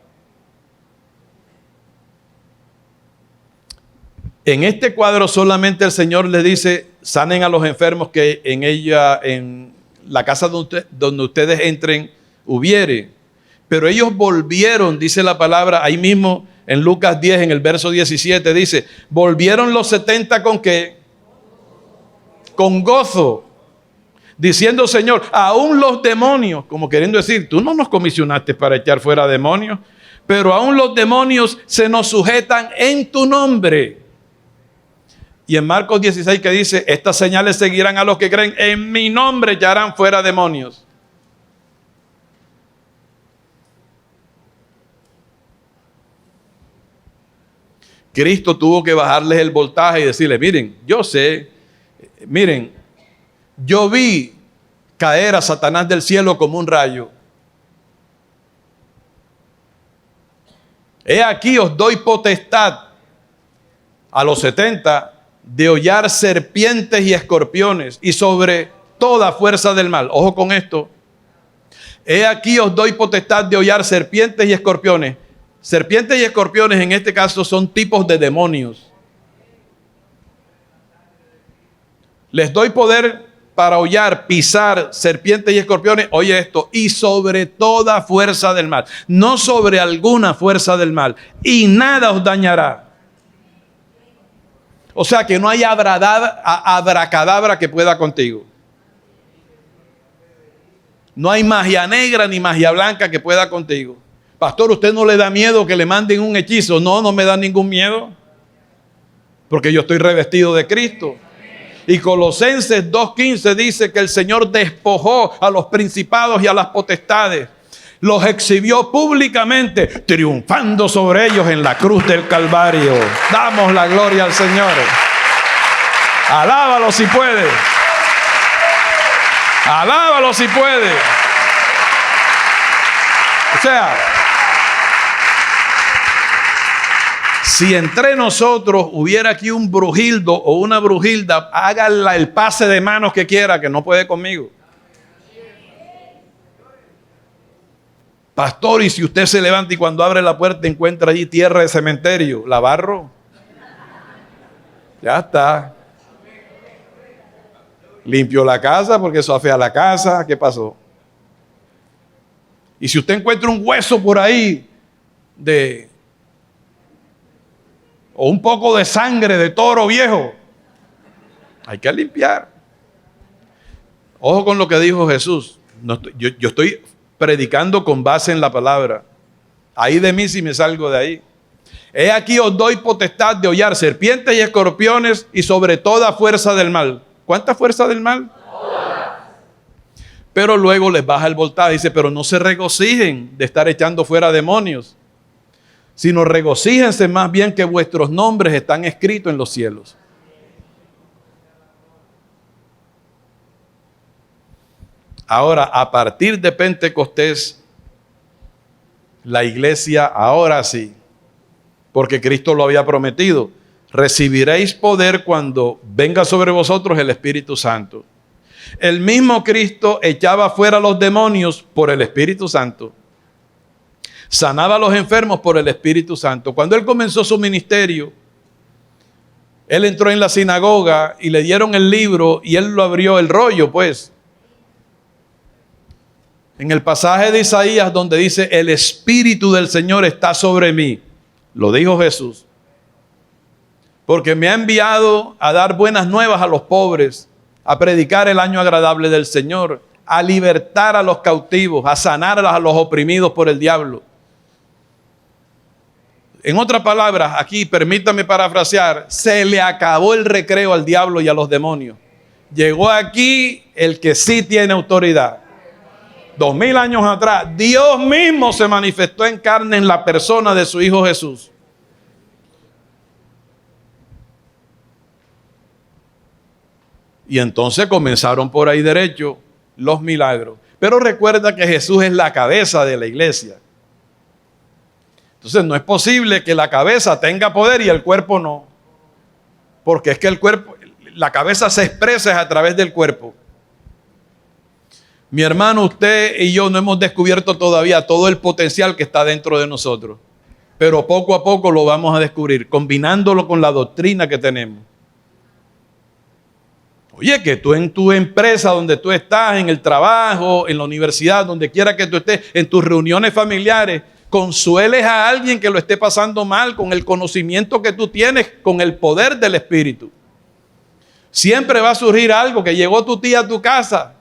en este cuadro solamente el Señor les dice, sanen a los enfermos que en la casa donde ustedes entren hubiere. Pero ellos volvieron, dice la palabra, ahí mismo en Lucas 10, en el verso 17, dice, volvieron los 70 ¿con qué? Con gozo, diciendo, Señor, aún los demonios, como queriendo decir, tú no nos comisionaste para echar fuera demonios, pero aún los demonios se nos sujetan en tu nombre. Y en Marcos 16 que dice, estas señales seguirán a los que creen, en mi nombre echarán fuera demonios. Cristo tuvo que bajarles el voltaje y decirles, miren, yo vi caer a Satanás del cielo como un rayo. He aquí os doy potestad a los 70 de hollar serpientes y escorpiones y sobre toda fuerza del mal. Ojo con esto. He aquí os doy potestad de hollar serpientes y escorpiones. Serpientes y escorpiones en este caso son tipos de demonios. Les doy poder para hollar, pisar serpientes y escorpiones. Oye esto, y sobre toda fuerza del mal. No sobre alguna fuerza del mal. Y nada os dañará. O sea que no hay abracadabra que pueda contigo. No hay magia negra ni magia blanca que pueda contigo. Pastor, ¿usted no le da miedo que le manden un hechizo? No, no me da ningún miedo. Porque yo estoy revestido de Cristo. Y Colosenses 2:15 dice que el Señor despojó a los principados y a las potestades. Los exhibió públicamente, triunfando sobre ellos en la cruz del Calvario. Damos la gloria al Señor. Alábalo si puede. Alábalo si puede. O sea, si entre nosotros hubiera aquí un brujildo o una brujilda, hágala el pase de manos que quiera, que no puede conmigo. Pastor, y si usted se levanta y cuando abre la puerta encuentra allí tierra de cementerio, ¿la barro? Ya está. Limpio la casa porque eso afea la casa. ¿Qué pasó? Y si usted encuentra un hueso por ahí o un poco de sangre de toro viejo, hay que limpiar. Ojo con lo que dijo Jesús. Yo estoy predicando con base en la palabra. Ahí de mí si me salgo de ahí. He aquí os doy potestad de hollar serpientes y escorpiones y sobre toda fuerza del mal. ¿Cuánta fuerza del mal? Pero luego les baja el voltaje. Dice, pero no se regocijen de estar echando fuera demonios, sino regocíjense más bien que vuestros nombres están escritos en los cielos. Ahora, a partir de Pentecostés, la iglesia ahora sí, porque Cristo lo había prometido, recibiréis poder cuando venga sobre vosotros el Espíritu Santo. El mismo Cristo echaba fuera a los demonios por el Espíritu Santo. Sanaba a los enfermos por el Espíritu Santo. Cuando Él comenzó su ministerio, Él entró en la sinagoga y le dieron el libro y Él lo abrió, el rollo pues. En el pasaje de Isaías donde dice, el Espíritu del Señor está sobre mí. Lo dijo Jesús. Porque me ha enviado a dar buenas nuevas a los pobres, a predicar el año agradable del Señor, a libertar a los cautivos, a sanar a los oprimidos por el diablo. En otras palabras, aquí permítame parafrasear, se le acabó el recreo al diablo y a los demonios. Llegó aquí el que sí tiene autoridad. 2000 años atrás, Dios mismo se manifestó en carne en la persona de su Hijo Jesús. Y entonces comenzaron por ahí derecho los milagros. Pero recuerda que Jesús es la cabeza de la iglesia. Entonces no es posible que la cabeza tenga poder y el cuerpo no. Porque es que el cuerpo, la cabeza se expresa a través del cuerpo. Mi hermano, usted y yo no hemos descubierto todavía todo el potencial que está dentro de nosotros. Pero poco a poco lo vamos a descubrir, combinándolo con la doctrina que tenemos. Oye, que tú en tu empresa donde tú estás, en el trabajo, en la universidad, donde quiera que tú estés, en tus reuniones familiares, consueles a alguien que lo esté pasando mal con el conocimiento que tú tienes, con el poder del Espíritu. Siempre va a surgir algo, que llegó tu tía a tu casa.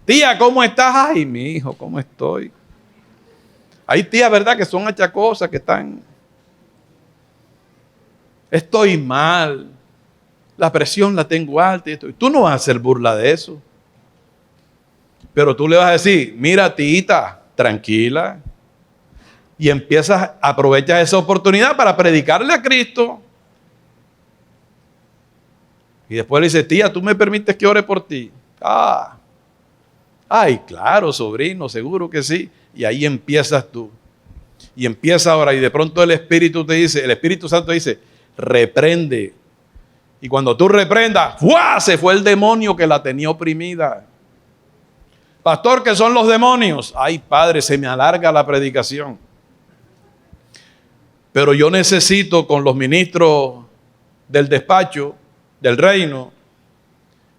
Tía, ¿cómo estás? Ay, mi hijo, ¿cómo estoy? Hay tías, ¿verdad?, que son achacosas, que están... Estoy mal. La presión la tengo alta. Y tú no vas a hacer burla de eso. Pero tú le vas a decir, mira, tita, tranquila. Y aprovechas esa oportunidad para predicarle a Cristo. Y después le dices, tía, ¿tú me permites que ore por ti? Ay, claro, sobrino, seguro que sí. Y ahí empiezas tú. Y empieza ahora. Y de pronto el Espíritu Santo dice, reprende. Y cuando tú reprendas, ¡fua!, se fue el demonio que la tenía oprimida. Pastor, ¿qué son los demonios? Ay, padre, se me alarga la predicación. Pero yo necesito con los ministros del despacho, del reino,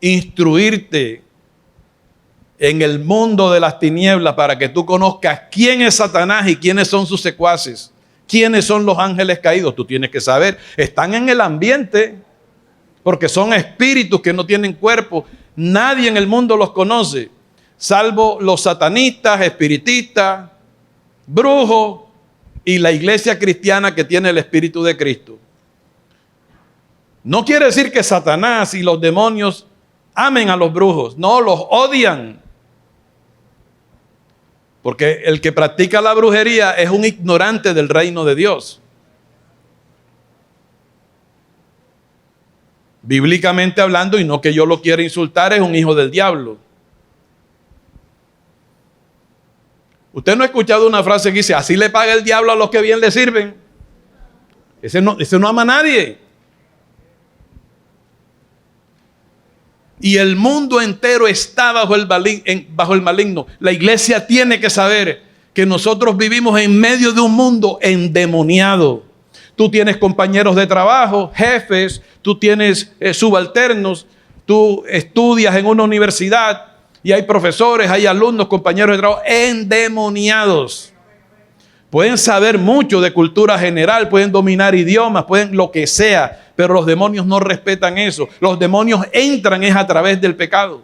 instruirte en el mundo de las tinieblas para que tú conozcas quién es Satanás y quiénes son sus secuaces. ¿Quiénes son los ángeles caídos? Tú tienes que saber. Están en el ambiente porque son espíritus que no tienen cuerpo. Nadie en el mundo los conoce, salvo los satanistas, espiritistas, brujos y la iglesia cristiana que tiene el Espíritu de Cristo. No quiere decir que Satanás y los demonios amen a los brujos. No, los odian. Porque el que practica la brujería es un ignorante del reino de Dios. Bíblicamente hablando, y no que yo lo quiera insultar, es un hijo del diablo. Usted no ha escuchado una frase que dice, así le paga el diablo a los que bien le sirven. Ese no ama a nadie. Y el mundo entero está bajo el maligno. La iglesia tiene que saber que nosotros vivimos en medio de un mundo endemoniado. Tú tienes compañeros de trabajo, jefes, tú tienes subalternos, tú estudias en una universidad y hay profesores, hay alumnos, compañeros de trabajo endemoniados. Pueden saber mucho de cultura general, pueden dominar idiomas, pueden lo que sea, pero los demonios no respetan eso. Los demonios entran es a través del pecado.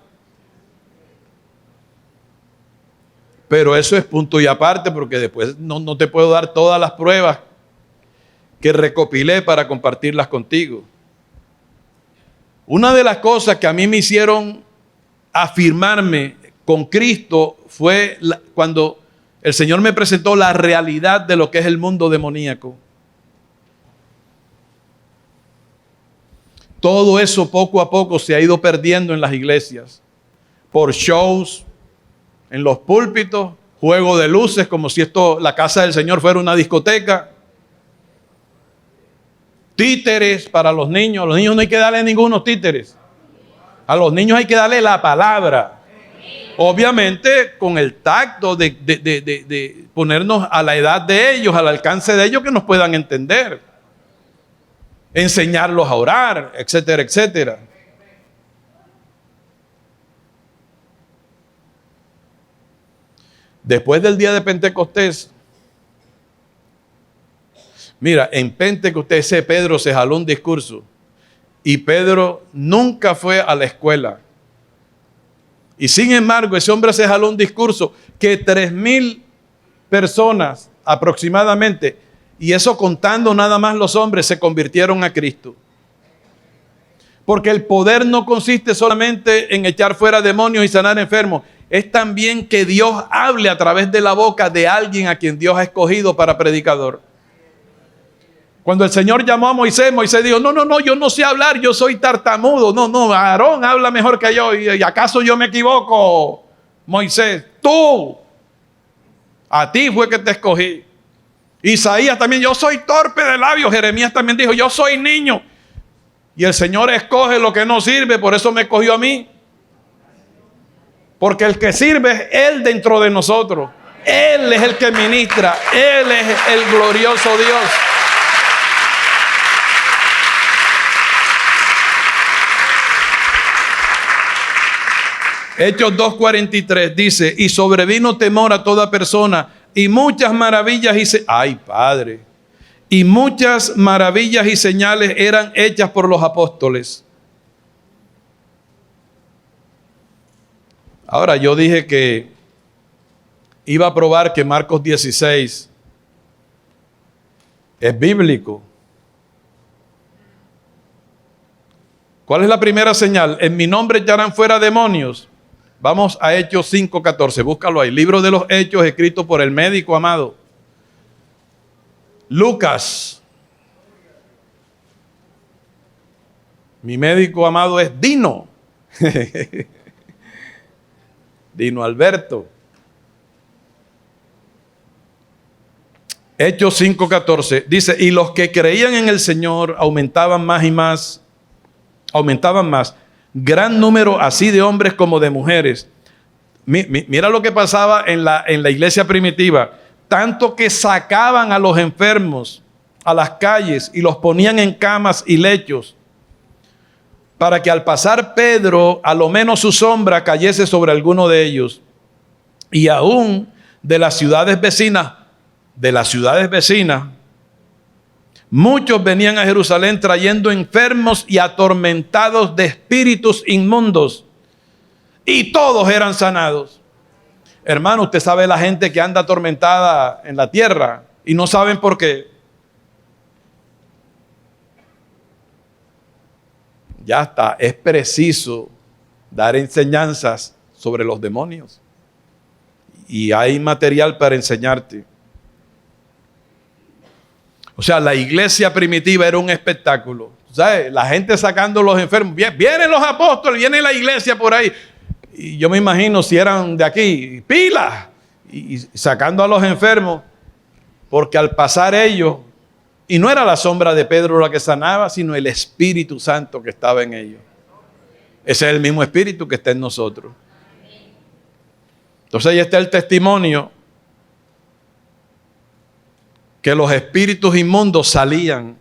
Pero eso es punto y aparte, porque después no te puedo dar todas las pruebas que recopilé para compartirlas contigo. Una de las cosas que a mí me hicieron afirmarme con Cristo fue cuando el Señor me presentó la realidad de lo que es el mundo demoníaco. Todo eso poco a poco se ha ido perdiendo en las iglesias. Por shows, en los púlpitos, juego de luces, como si la casa del Señor fuera una discoteca. Títeres para los niños. A los niños no hay que darle ningunos títeres. A los niños hay que darle la palabra. Obviamente con el tacto de ponernos a la edad de ellos, al alcance de ellos, que nos puedan entender. Enseñarlos a orar, etcétera, etcétera. Después del día de Pentecostés, mira, en Pentecostés Pedro se jaló un discurso y Pedro nunca fue a la escuela. Y sin embargo, ese hombre se jaló un discurso que 3,000 personas aproximadamente, y eso contando nada más los hombres, se convirtieron a Cristo. Porque el poder no consiste solamente en echar fuera demonios y sanar enfermos. Es también que Dios hable a través de la boca de alguien a quien Dios ha escogido para predicador. Cuando el Señor llamó a Moisés, Moisés dijo, no, yo no sé hablar, yo soy tartamudo. No, Aarón habla mejor que yo. ¿Y acaso yo me equivoco, Moisés? Tú, a ti fue que te escogí. Isaías también, yo soy torpe de labios. Jeremías también dijo, yo soy niño. Y el Señor escoge lo que no sirve, por eso me escogió a mí. Porque el que sirve es Él dentro de nosotros. Él es el que ministra. Él es el glorioso Dios. Hechos 2:43 dice, y sobrevino temor a toda persona, y muchas maravillas y muchas maravillas y señales eran hechas por los apóstoles. Ahora, yo dije que iba a probar que Marcos 16 es bíblico. ¿Cuál es la primera señal? En mi nombre echarán fuera demonios. Vamos a Hechos 5:14, búscalo ahí. Libro de los Hechos escrito por el médico amado Lucas. Mi médico amado es Dino. Dino Alberto. Hechos 5:14 dice, y los que creían en el Señor aumentaban más y más, gran número así de hombres como de mujeres. Mira lo que pasaba en la iglesia primitiva, tanto que sacaban a los enfermos a las calles y los ponían en camas y lechos, para que al pasar Pedro, a lo menos su sombra cayese sobre alguno de ellos. Y aún de las ciudades vecinas, muchos venían a Jerusalén trayendo enfermos y atormentados de espíritus inmundos, y todos eran sanados. Hermano, usted sabe la gente que anda atormentada en la tierra y no saben por qué. Ya está, es preciso dar enseñanzas sobre los demonios. Y hay material para enseñarte. O sea, la iglesia primitiva era un espectáculo. ¿Sabes? La gente sacando los enfermos. Vienen los apóstoles, viene la iglesia por ahí. Y yo me imagino si eran de aquí, pilas. Y sacando a los enfermos. Porque al pasar ellos, y no era la sombra de Pedro la que sanaba, sino el Espíritu Santo que estaba en ellos. Ese es el mismo Espíritu que está en nosotros. Entonces ahí está el testimonio que los espíritus inmundos salían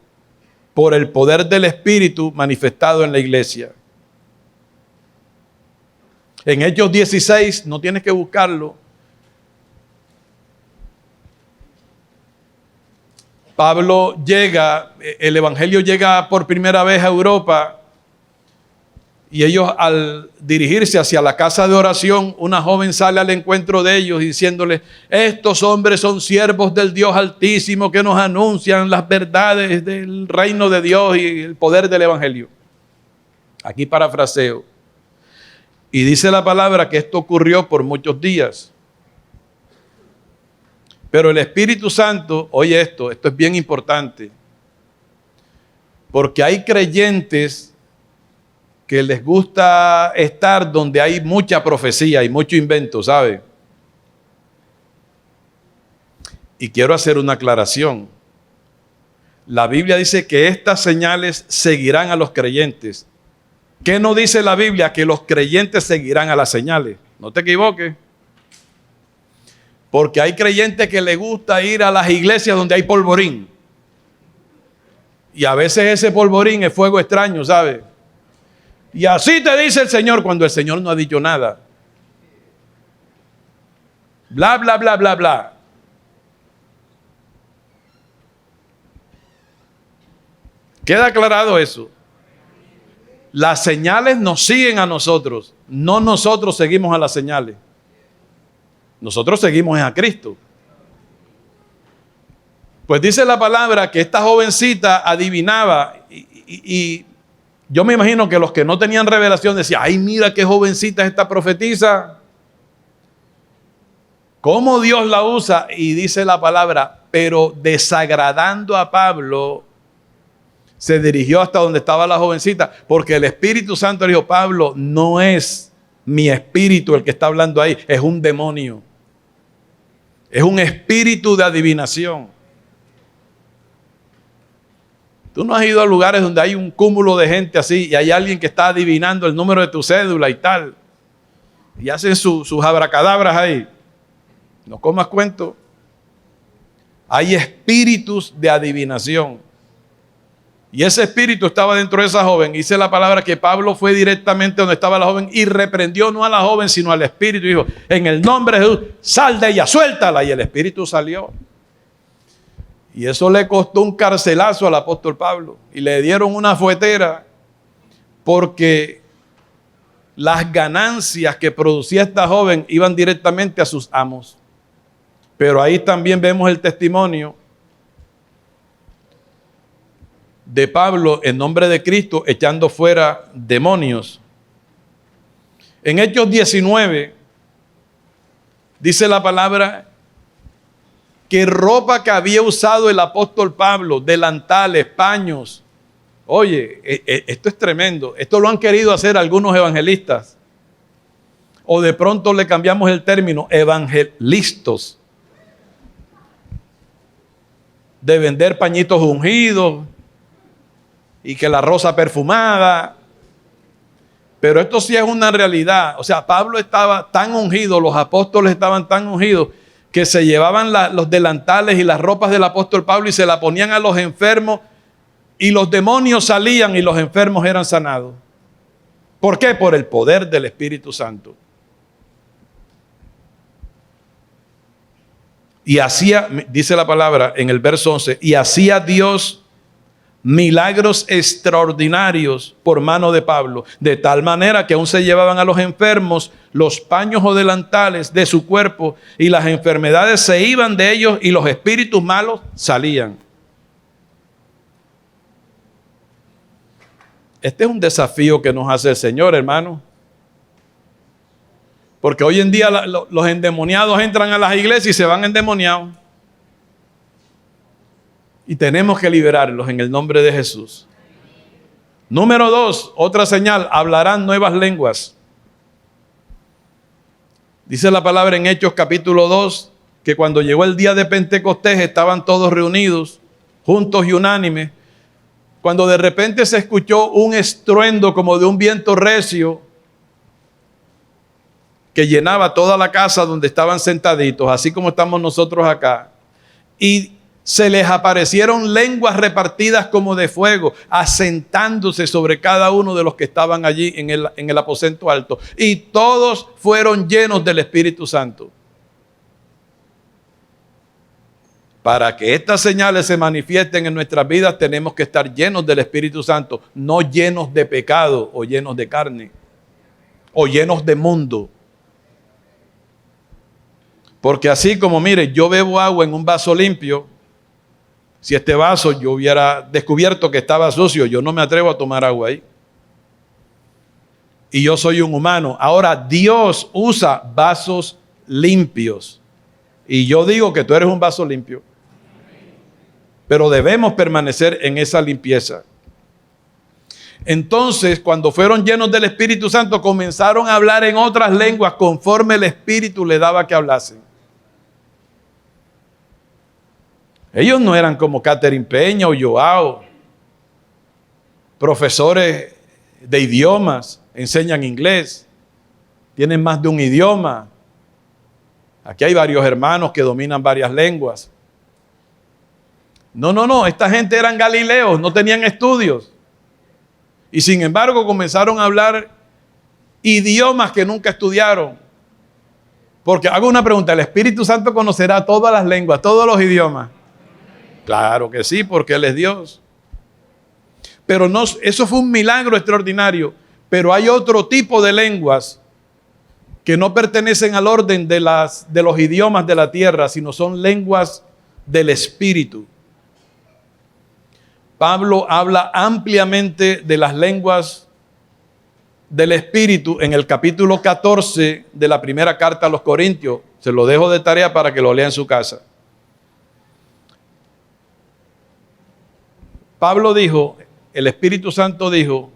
por el poder del Espíritu manifestado en la iglesia. En Hechos 16, no tienes que buscarlo, Pablo llega, el evangelio llega por primera vez a Europa, y ellos al dirigirse hacia la casa de oración, una joven sale al encuentro de ellos diciéndoles, estos hombres son siervos del Dios Altísimo que nos anuncian las verdades del reino de Dios y el poder del evangelio. Aquí parafraseo. Y dice la palabra que esto ocurrió por muchos días. Pero el Espíritu Santo, oye esto es bien importante, porque hay creyentes que les gusta estar donde hay mucha profecía y mucho invento, ¿sabe? Y quiero hacer una aclaración. La Biblia dice que estas señales seguirán a los creyentes. ¿Qué no dice la Biblia? Que los creyentes seguirán a las señales. No te equivoques. Porque hay creyentes que les gusta ir a las iglesias donde hay polvorín. Y a veces ese polvorín es fuego extraño, ¿sabes? Y así te dice el Señor cuando el Señor no ha dicho nada. Bla, bla, bla, bla, bla. ¿Queda aclarado eso? las señales nos siguen a nosotros, no nosotros seguimos a las señales. Nosotros seguimos a Cristo. Pues dice la palabra que esta jovencita adivinaba y yo me imagino que los que no tenían revelación decían, ay, mira qué jovencita es esta profetisa. ¿Cómo Dios la usa? Y dice la palabra, pero desagradando a Pablo, se dirigió hasta donde estaba la jovencita, porque el Espíritu Santo le dijo, Pablo, no es mi espíritu el que está hablando ahí, es un demonio. Es un espíritu de adivinación. Tú no has ido a lugares donde hay un cúmulo de gente así y hay alguien que está adivinando el número de tu cédula y tal. Y hacen sus abracadabras ahí. No comas cuento. Hay espíritus de adivinación. Y ese espíritu estaba dentro de esa joven. Dice la palabra que Pablo fue directamente donde estaba la joven y reprendió no a la joven sino al espíritu. Y dijo, en el nombre de Jesús, sal de ella, suéltala. Y el espíritu salió. Y eso le costó un carcelazo al apóstol Pablo. Y le dieron una fuetera porque las ganancias que producía esta joven iban directamente a sus amos. Pero ahí también vemos el testimonio de Pablo en nombre de Cristo echando fuera demonios. En Hechos 19 dice la palabra que ropa que había usado el apóstol Pablo, delantales, paños. Oye, esto es tremendo. Esto lo han querido hacer algunos evangelistas. O de pronto le cambiamos el término, evangelistas. De vender pañitos ungidos y que la rosa perfumada. Pero esto sí es una realidad. O sea, Pablo estaba tan ungido, los apóstoles estaban tan ungidos que se llevaban los delantales y las ropas del apóstol Pablo y se la ponían a los enfermos y los demonios salían y los enfermos eran sanados. ¿Por qué? Por el poder del Espíritu Santo. Y hacía, dice la palabra en el verso 11, y hacía Dios milagros extraordinarios por mano de Pablo, de tal manera que aún se llevaban a los enfermos los paños o delantales de su cuerpo y las enfermedades se iban de ellos y los espíritus malos salían. Este es un desafío que nos hace el Señor, hermano. Porque hoy en día los endemoniados entran a las iglesias y se van endemoniados. Y tenemos que liberarlos en el nombre de Jesús. Número 2, otra señal, hablarán nuevas lenguas. Dice la palabra en Hechos capítulo 2, que cuando llegó el día de Pentecostés estaban todos reunidos, juntos y unánimes. Cuando de repente se escuchó un estruendo como de un viento recio que llenaba toda la casa donde estaban sentaditos, así como estamos nosotros acá. Y se les aparecieron lenguas repartidas como de fuego, asentándose sobre cada uno de los que estaban allí en el aposento alto. Y todos fueron llenos del Espíritu Santo. Para que estas señales se manifiesten en nuestras vidas, tenemos que estar llenos del Espíritu Santo, no llenos de pecado o llenos de carne o llenos de mundo. Porque así como, mire, yo bebo agua en un vaso limpio, si este vaso yo hubiera descubierto que estaba sucio, yo no me atrevo a tomar agua ahí. Y yo soy un humano. Ahora Dios usa vasos limpios. Y yo digo que tú eres un vaso limpio. Pero debemos permanecer en esa limpieza. Entonces, cuando fueron llenos del Espíritu Santo, comenzaron a hablar en otras lenguas conforme el Espíritu le daba que hablasen. Ellos no eran como Catherine Peña o Joao, profesores de idiomas, enseñan inglés, tienen más de un idioma. Aquí hay varios hermanos que dominan varias lenguas. No, esta gente eran galileos, no tenían estudios. Y sin embargo comenzaron a hablar idiomas que nunca estudiaron. Porque hago una pregunta, ¿el Espíritu Santo conocerá todas las lenguas, todos los idiomas? Claro que sí, porque Él es Dios. Pero no, eso fue un milagro extraordinario. Pero hay otro tipo de lenguas que no pertenecen al orden de los idiomas de la tierra, sino son lenguas del Espíritu. Pablo habla ampliamente de las lenguas del Espíritu en el capítulo 14 de la primera carta a los Corintios. Se lo dejo de tarea para que lo lea en su casa. Pablo dijo, el Espíritu Santo dijo,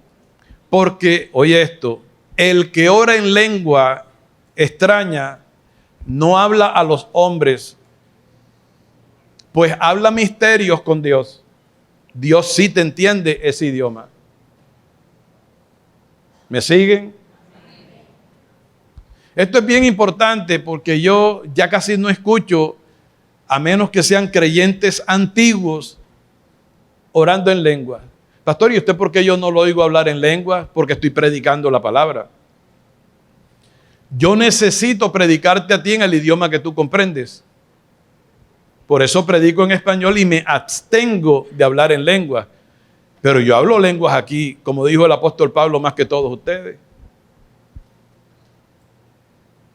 porque, oye esto, el que ora en lengua extraña no habla a los hombres, pues habla misterios con Dios. Dios sí te entiende ese idioma. ¿Me siguen? Esto es bien importante porque yo ya casi no escucho, a menos que sean creyentes antiguos, orando en lengua. Pastor, ¿y usted por qué yo no lo oigo hablar en lengua? Porque estoy predicando la palabra. Yo necesito predicarte a ti en el idioma que tú comprendes. Por eso predico en español y me abstengo de hablar en lengua. Pero yo hablo lenguas aquí, como dijo el apóstol Pablo, más que todos ustedes.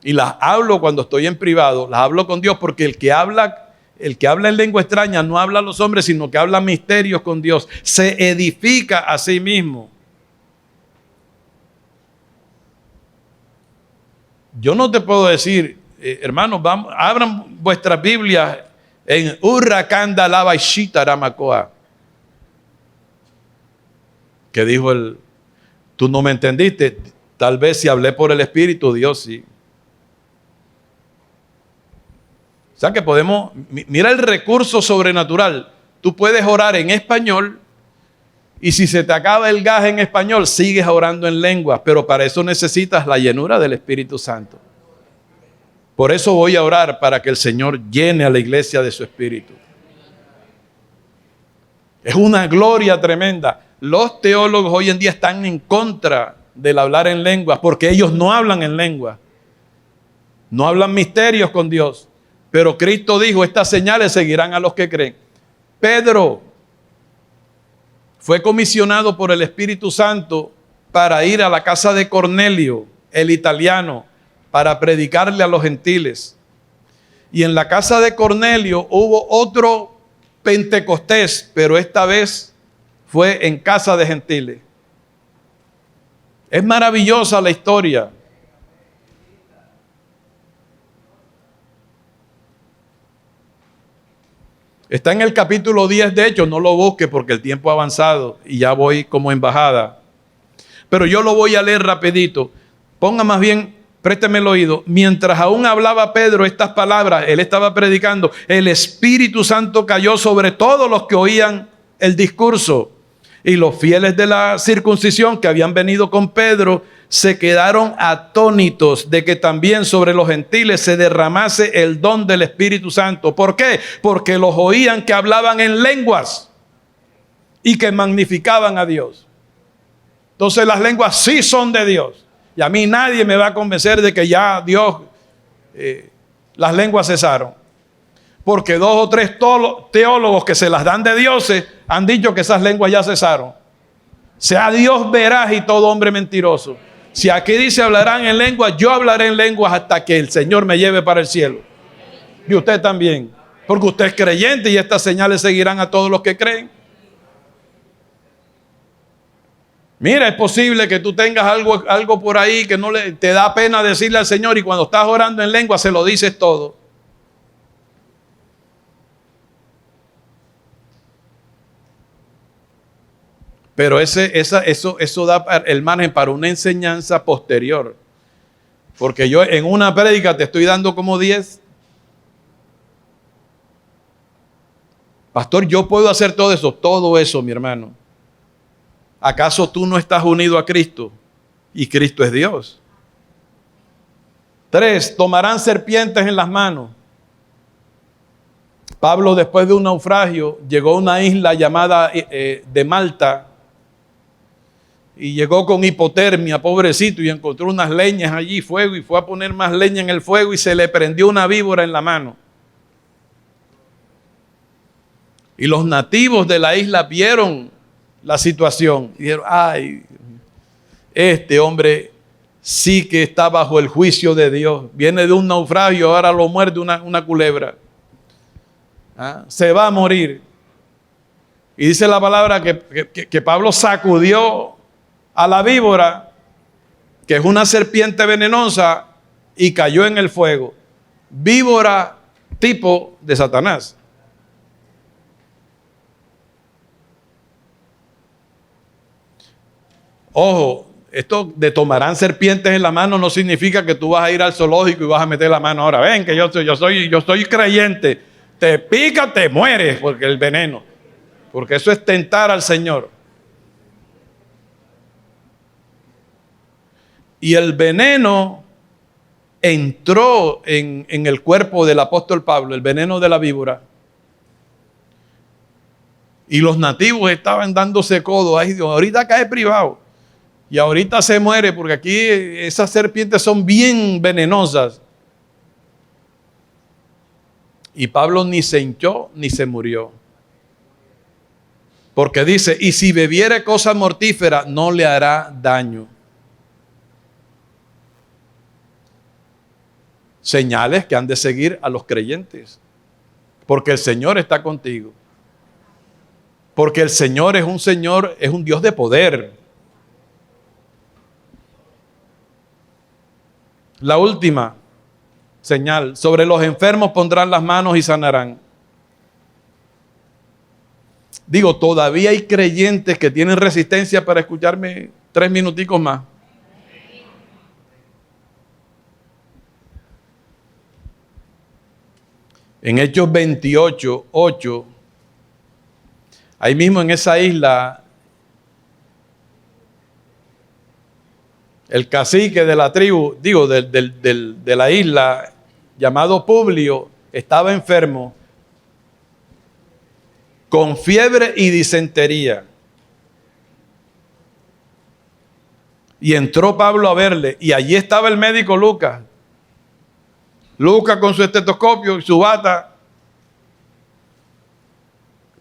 Y las hablo cuando estoy en privado, las hablo con Dios, porque el que habla en lengua extraña no habla a los hombres, sino que habla misterios con Dios. Se edifica a sí mismo. Yo no te puedo decir, hermanos, vamos, abran vuestras Biblias en Urrakanda Lava Ishita Ramakoa. Que dijo tú no me entendiste, tal vez si hablé por el Espíritu, Dios sí. O sea que podemos, mira el recurso sobrenatural. Tú puedes orar en español y si se te acaba el gas en español, sigues orando en lenguas, pero para eso necesitas la llenura del Espíritu Santo. Por eso voy a orar para que el Señor llene a la iglesia de su Espíritu. Es una gloria tremenda. Los teólogos hoy en día están en contra del hablar en lenguas porque ellos no hablan en lenguas. No hablan misterios con Dios. Pero Cristo dijo, estas señales seguirán a los que creen. Pedro fue comisionado por el Espíritu Santo para ir a la casa de Cornelio, el italiano, para predicarle a los gentiles. Y en la casa de Cornelio hubo otro Pentecostés, pero esta vez fue en casa de gentiles. Es maravillosa la historia. Está en el capítulo 10 de Hechos, no lo busque porque el tiempo ha avanzado y ya voy como embajada. Pero yo lo voy a leer rapidito. Ponga más bien, présteme el oído. Mientras aún hablaba Pedro estas palabras, él estaba predicando, el Espíritu Santo cayó sobre todos los que oían el discurso. Y los fieles de la circuncisión que habían venido con Pedro se quedaron atónitos de que también sobre los gentiles se derramase el don del Espíritu Santo. ¿Por qué? Porque los oían que hablaban en lenguas y que magnificaban a Dios. Entonces las lenguas sí son de Dios. Y a mí nadie me va a convencer de que ya Dios, las lenguas cesaron. Porque 2 o 3 teólogos que se las dan de dioses han dicho que esas lenguas ya cesaron. Sea Dios veraz y todo hombre mentiroso. Si aquí dice hablarán en lenguas, yo hablaré en lenguas hasta que el Señor me lleve para el cielo. Y usted también. Porque usted es creyente y estas señales seguirán a todos los que creen. Mira, es posible que tú tengas algo por ahí que no te da pena decirle al Señor y cuando estás orando en lengua se lo dices todo. Pero eso da el margen para una enseñanza posterior. Porque yo en una prédica te estoy dando como 10. Pastor, yo puedo hacer todo eso, mi hermano. ¿Acaso tú no estás unido a Cristo? Y Cristo es Dios. 3, tomarán serpientes en las manos. Pablo, después de un naufragio, llegó a una isla llamada de Malta. Y llegó con hipotermia, pobrecito, y encontró unas leñas allí, fuego, y fue a poner más leña en el fuego y se le prendió una víbora en la mano. Y los nativos de la isla vieron la situación. Y dijeron, ay, este hombre sí que está bajo el juicio de Dios. Viene de un naufragio, ahora lo muerde una culebra. Se va a morir. Y dice la palabra que Pablo sacudió a la víbora, que es una serpiente venenosa, y cayó en el fuego. Víbora tipo de Satanás. Ojo, esto de tomarán serpientes en la mano no significa que tú vas a ir al zoológico y vas a meter la mano ahora. Ven, que yo soy creyente. Te pica, te mueres, porque el veneno. Porque eso es tentar al Señor. Y el veneno entró en el cuerpo del apóstol Pablo, el veneno de la víbora. Y los nativos estaban dándose codo. Ay, Dios, ahorita cae privado. Y ahorita se muere, porque aquí esas serpientes son bien venenosas. Y Pablo ni se hinchó ni se murió. Porque dice, y si bebiere cosa mortífera, no le hará daño. Señales que han de seguir a los creyentes. Porque el Señor está contigo. Porque el Señor, es un Dios de poder. La última señal, sobre los enfermos pondrán las manos y sanarán. Digo, todavía hay creyentes que tienen resistencia para escucharme 3 minuticos más. En Hechos 28, 8, ahí mismo en esa isla, el cacique de la tribu, de la isla, llamado Publio, estaba enfermo con fiebre y disentería. Y entró Pablo a verle, y allí estaba el médico Lucas. Lucas con su estetoscopio y su bata.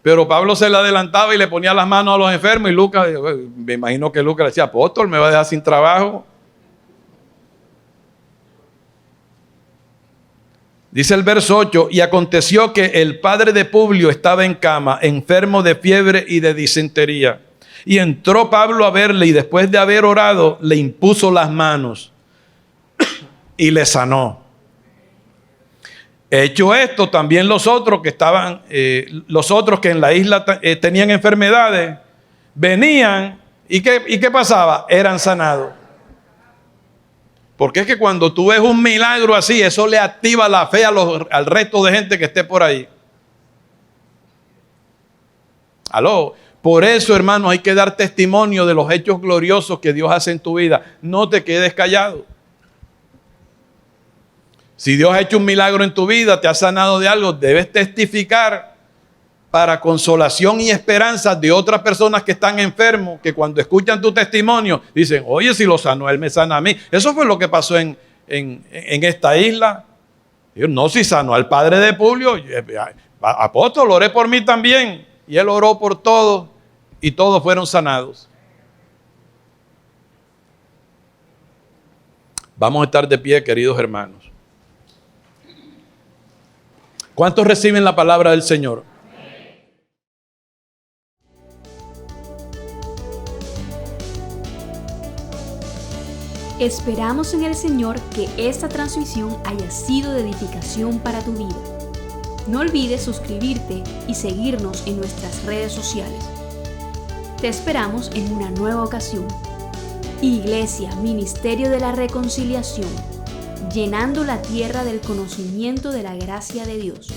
Pero Pablo se le adelantaba y le ponía las manos a los enfermos, y Lucas, me imagino que Lucas le decía, apóstol, me va a dejar sin trabajo. Dice el verso 8, y aconteció que el padre de Publio estaba en cama, enfermo de fiebre y de disentería. Y entró Pablo a verle, y después de haber orado, le impuso las manos y le sanó. Hecho esto, también los otros que en la isla tenían enfermedades, venían, ¿y qué pasaba? Eran sanados. Porque es que cuando tú ves un milagro así, eso le activa la fe al resto de gente que esté por ahí. Aló. Por eso, hermanos, hay que dar testimonio de los hechos gloriosos que Dios hace en tu vida. No te quedes callado. Si Dios ha hecho un milagro en tu vida, te ha sanado de algo, debes testificar para consolación y esperanza de otras personas que están enfermos, que cuando escuchan tu testimonio dicen, oye, si lo sanó, Él me sana a mí. Eso fue lo que pasó en esta isla. No, si sanó al padre de Publio, apóstol, oré por mí también. Y él oró por todos y todos fueron sanados. Vamos a estar de pie, queridos hermanos. ¿Cuántos reciben la palabra del Señor? Esperamos en el Señor que esta transmisión haya sido de edificación para tu vida. No olvides suscribirte y seguirnos en nuestras redes sociales. Te esperamos en una nueva ocasión. Iglesia, Ministerio de la Reconciliación, llenando la tierra del conocimiento de la gracia de Dios.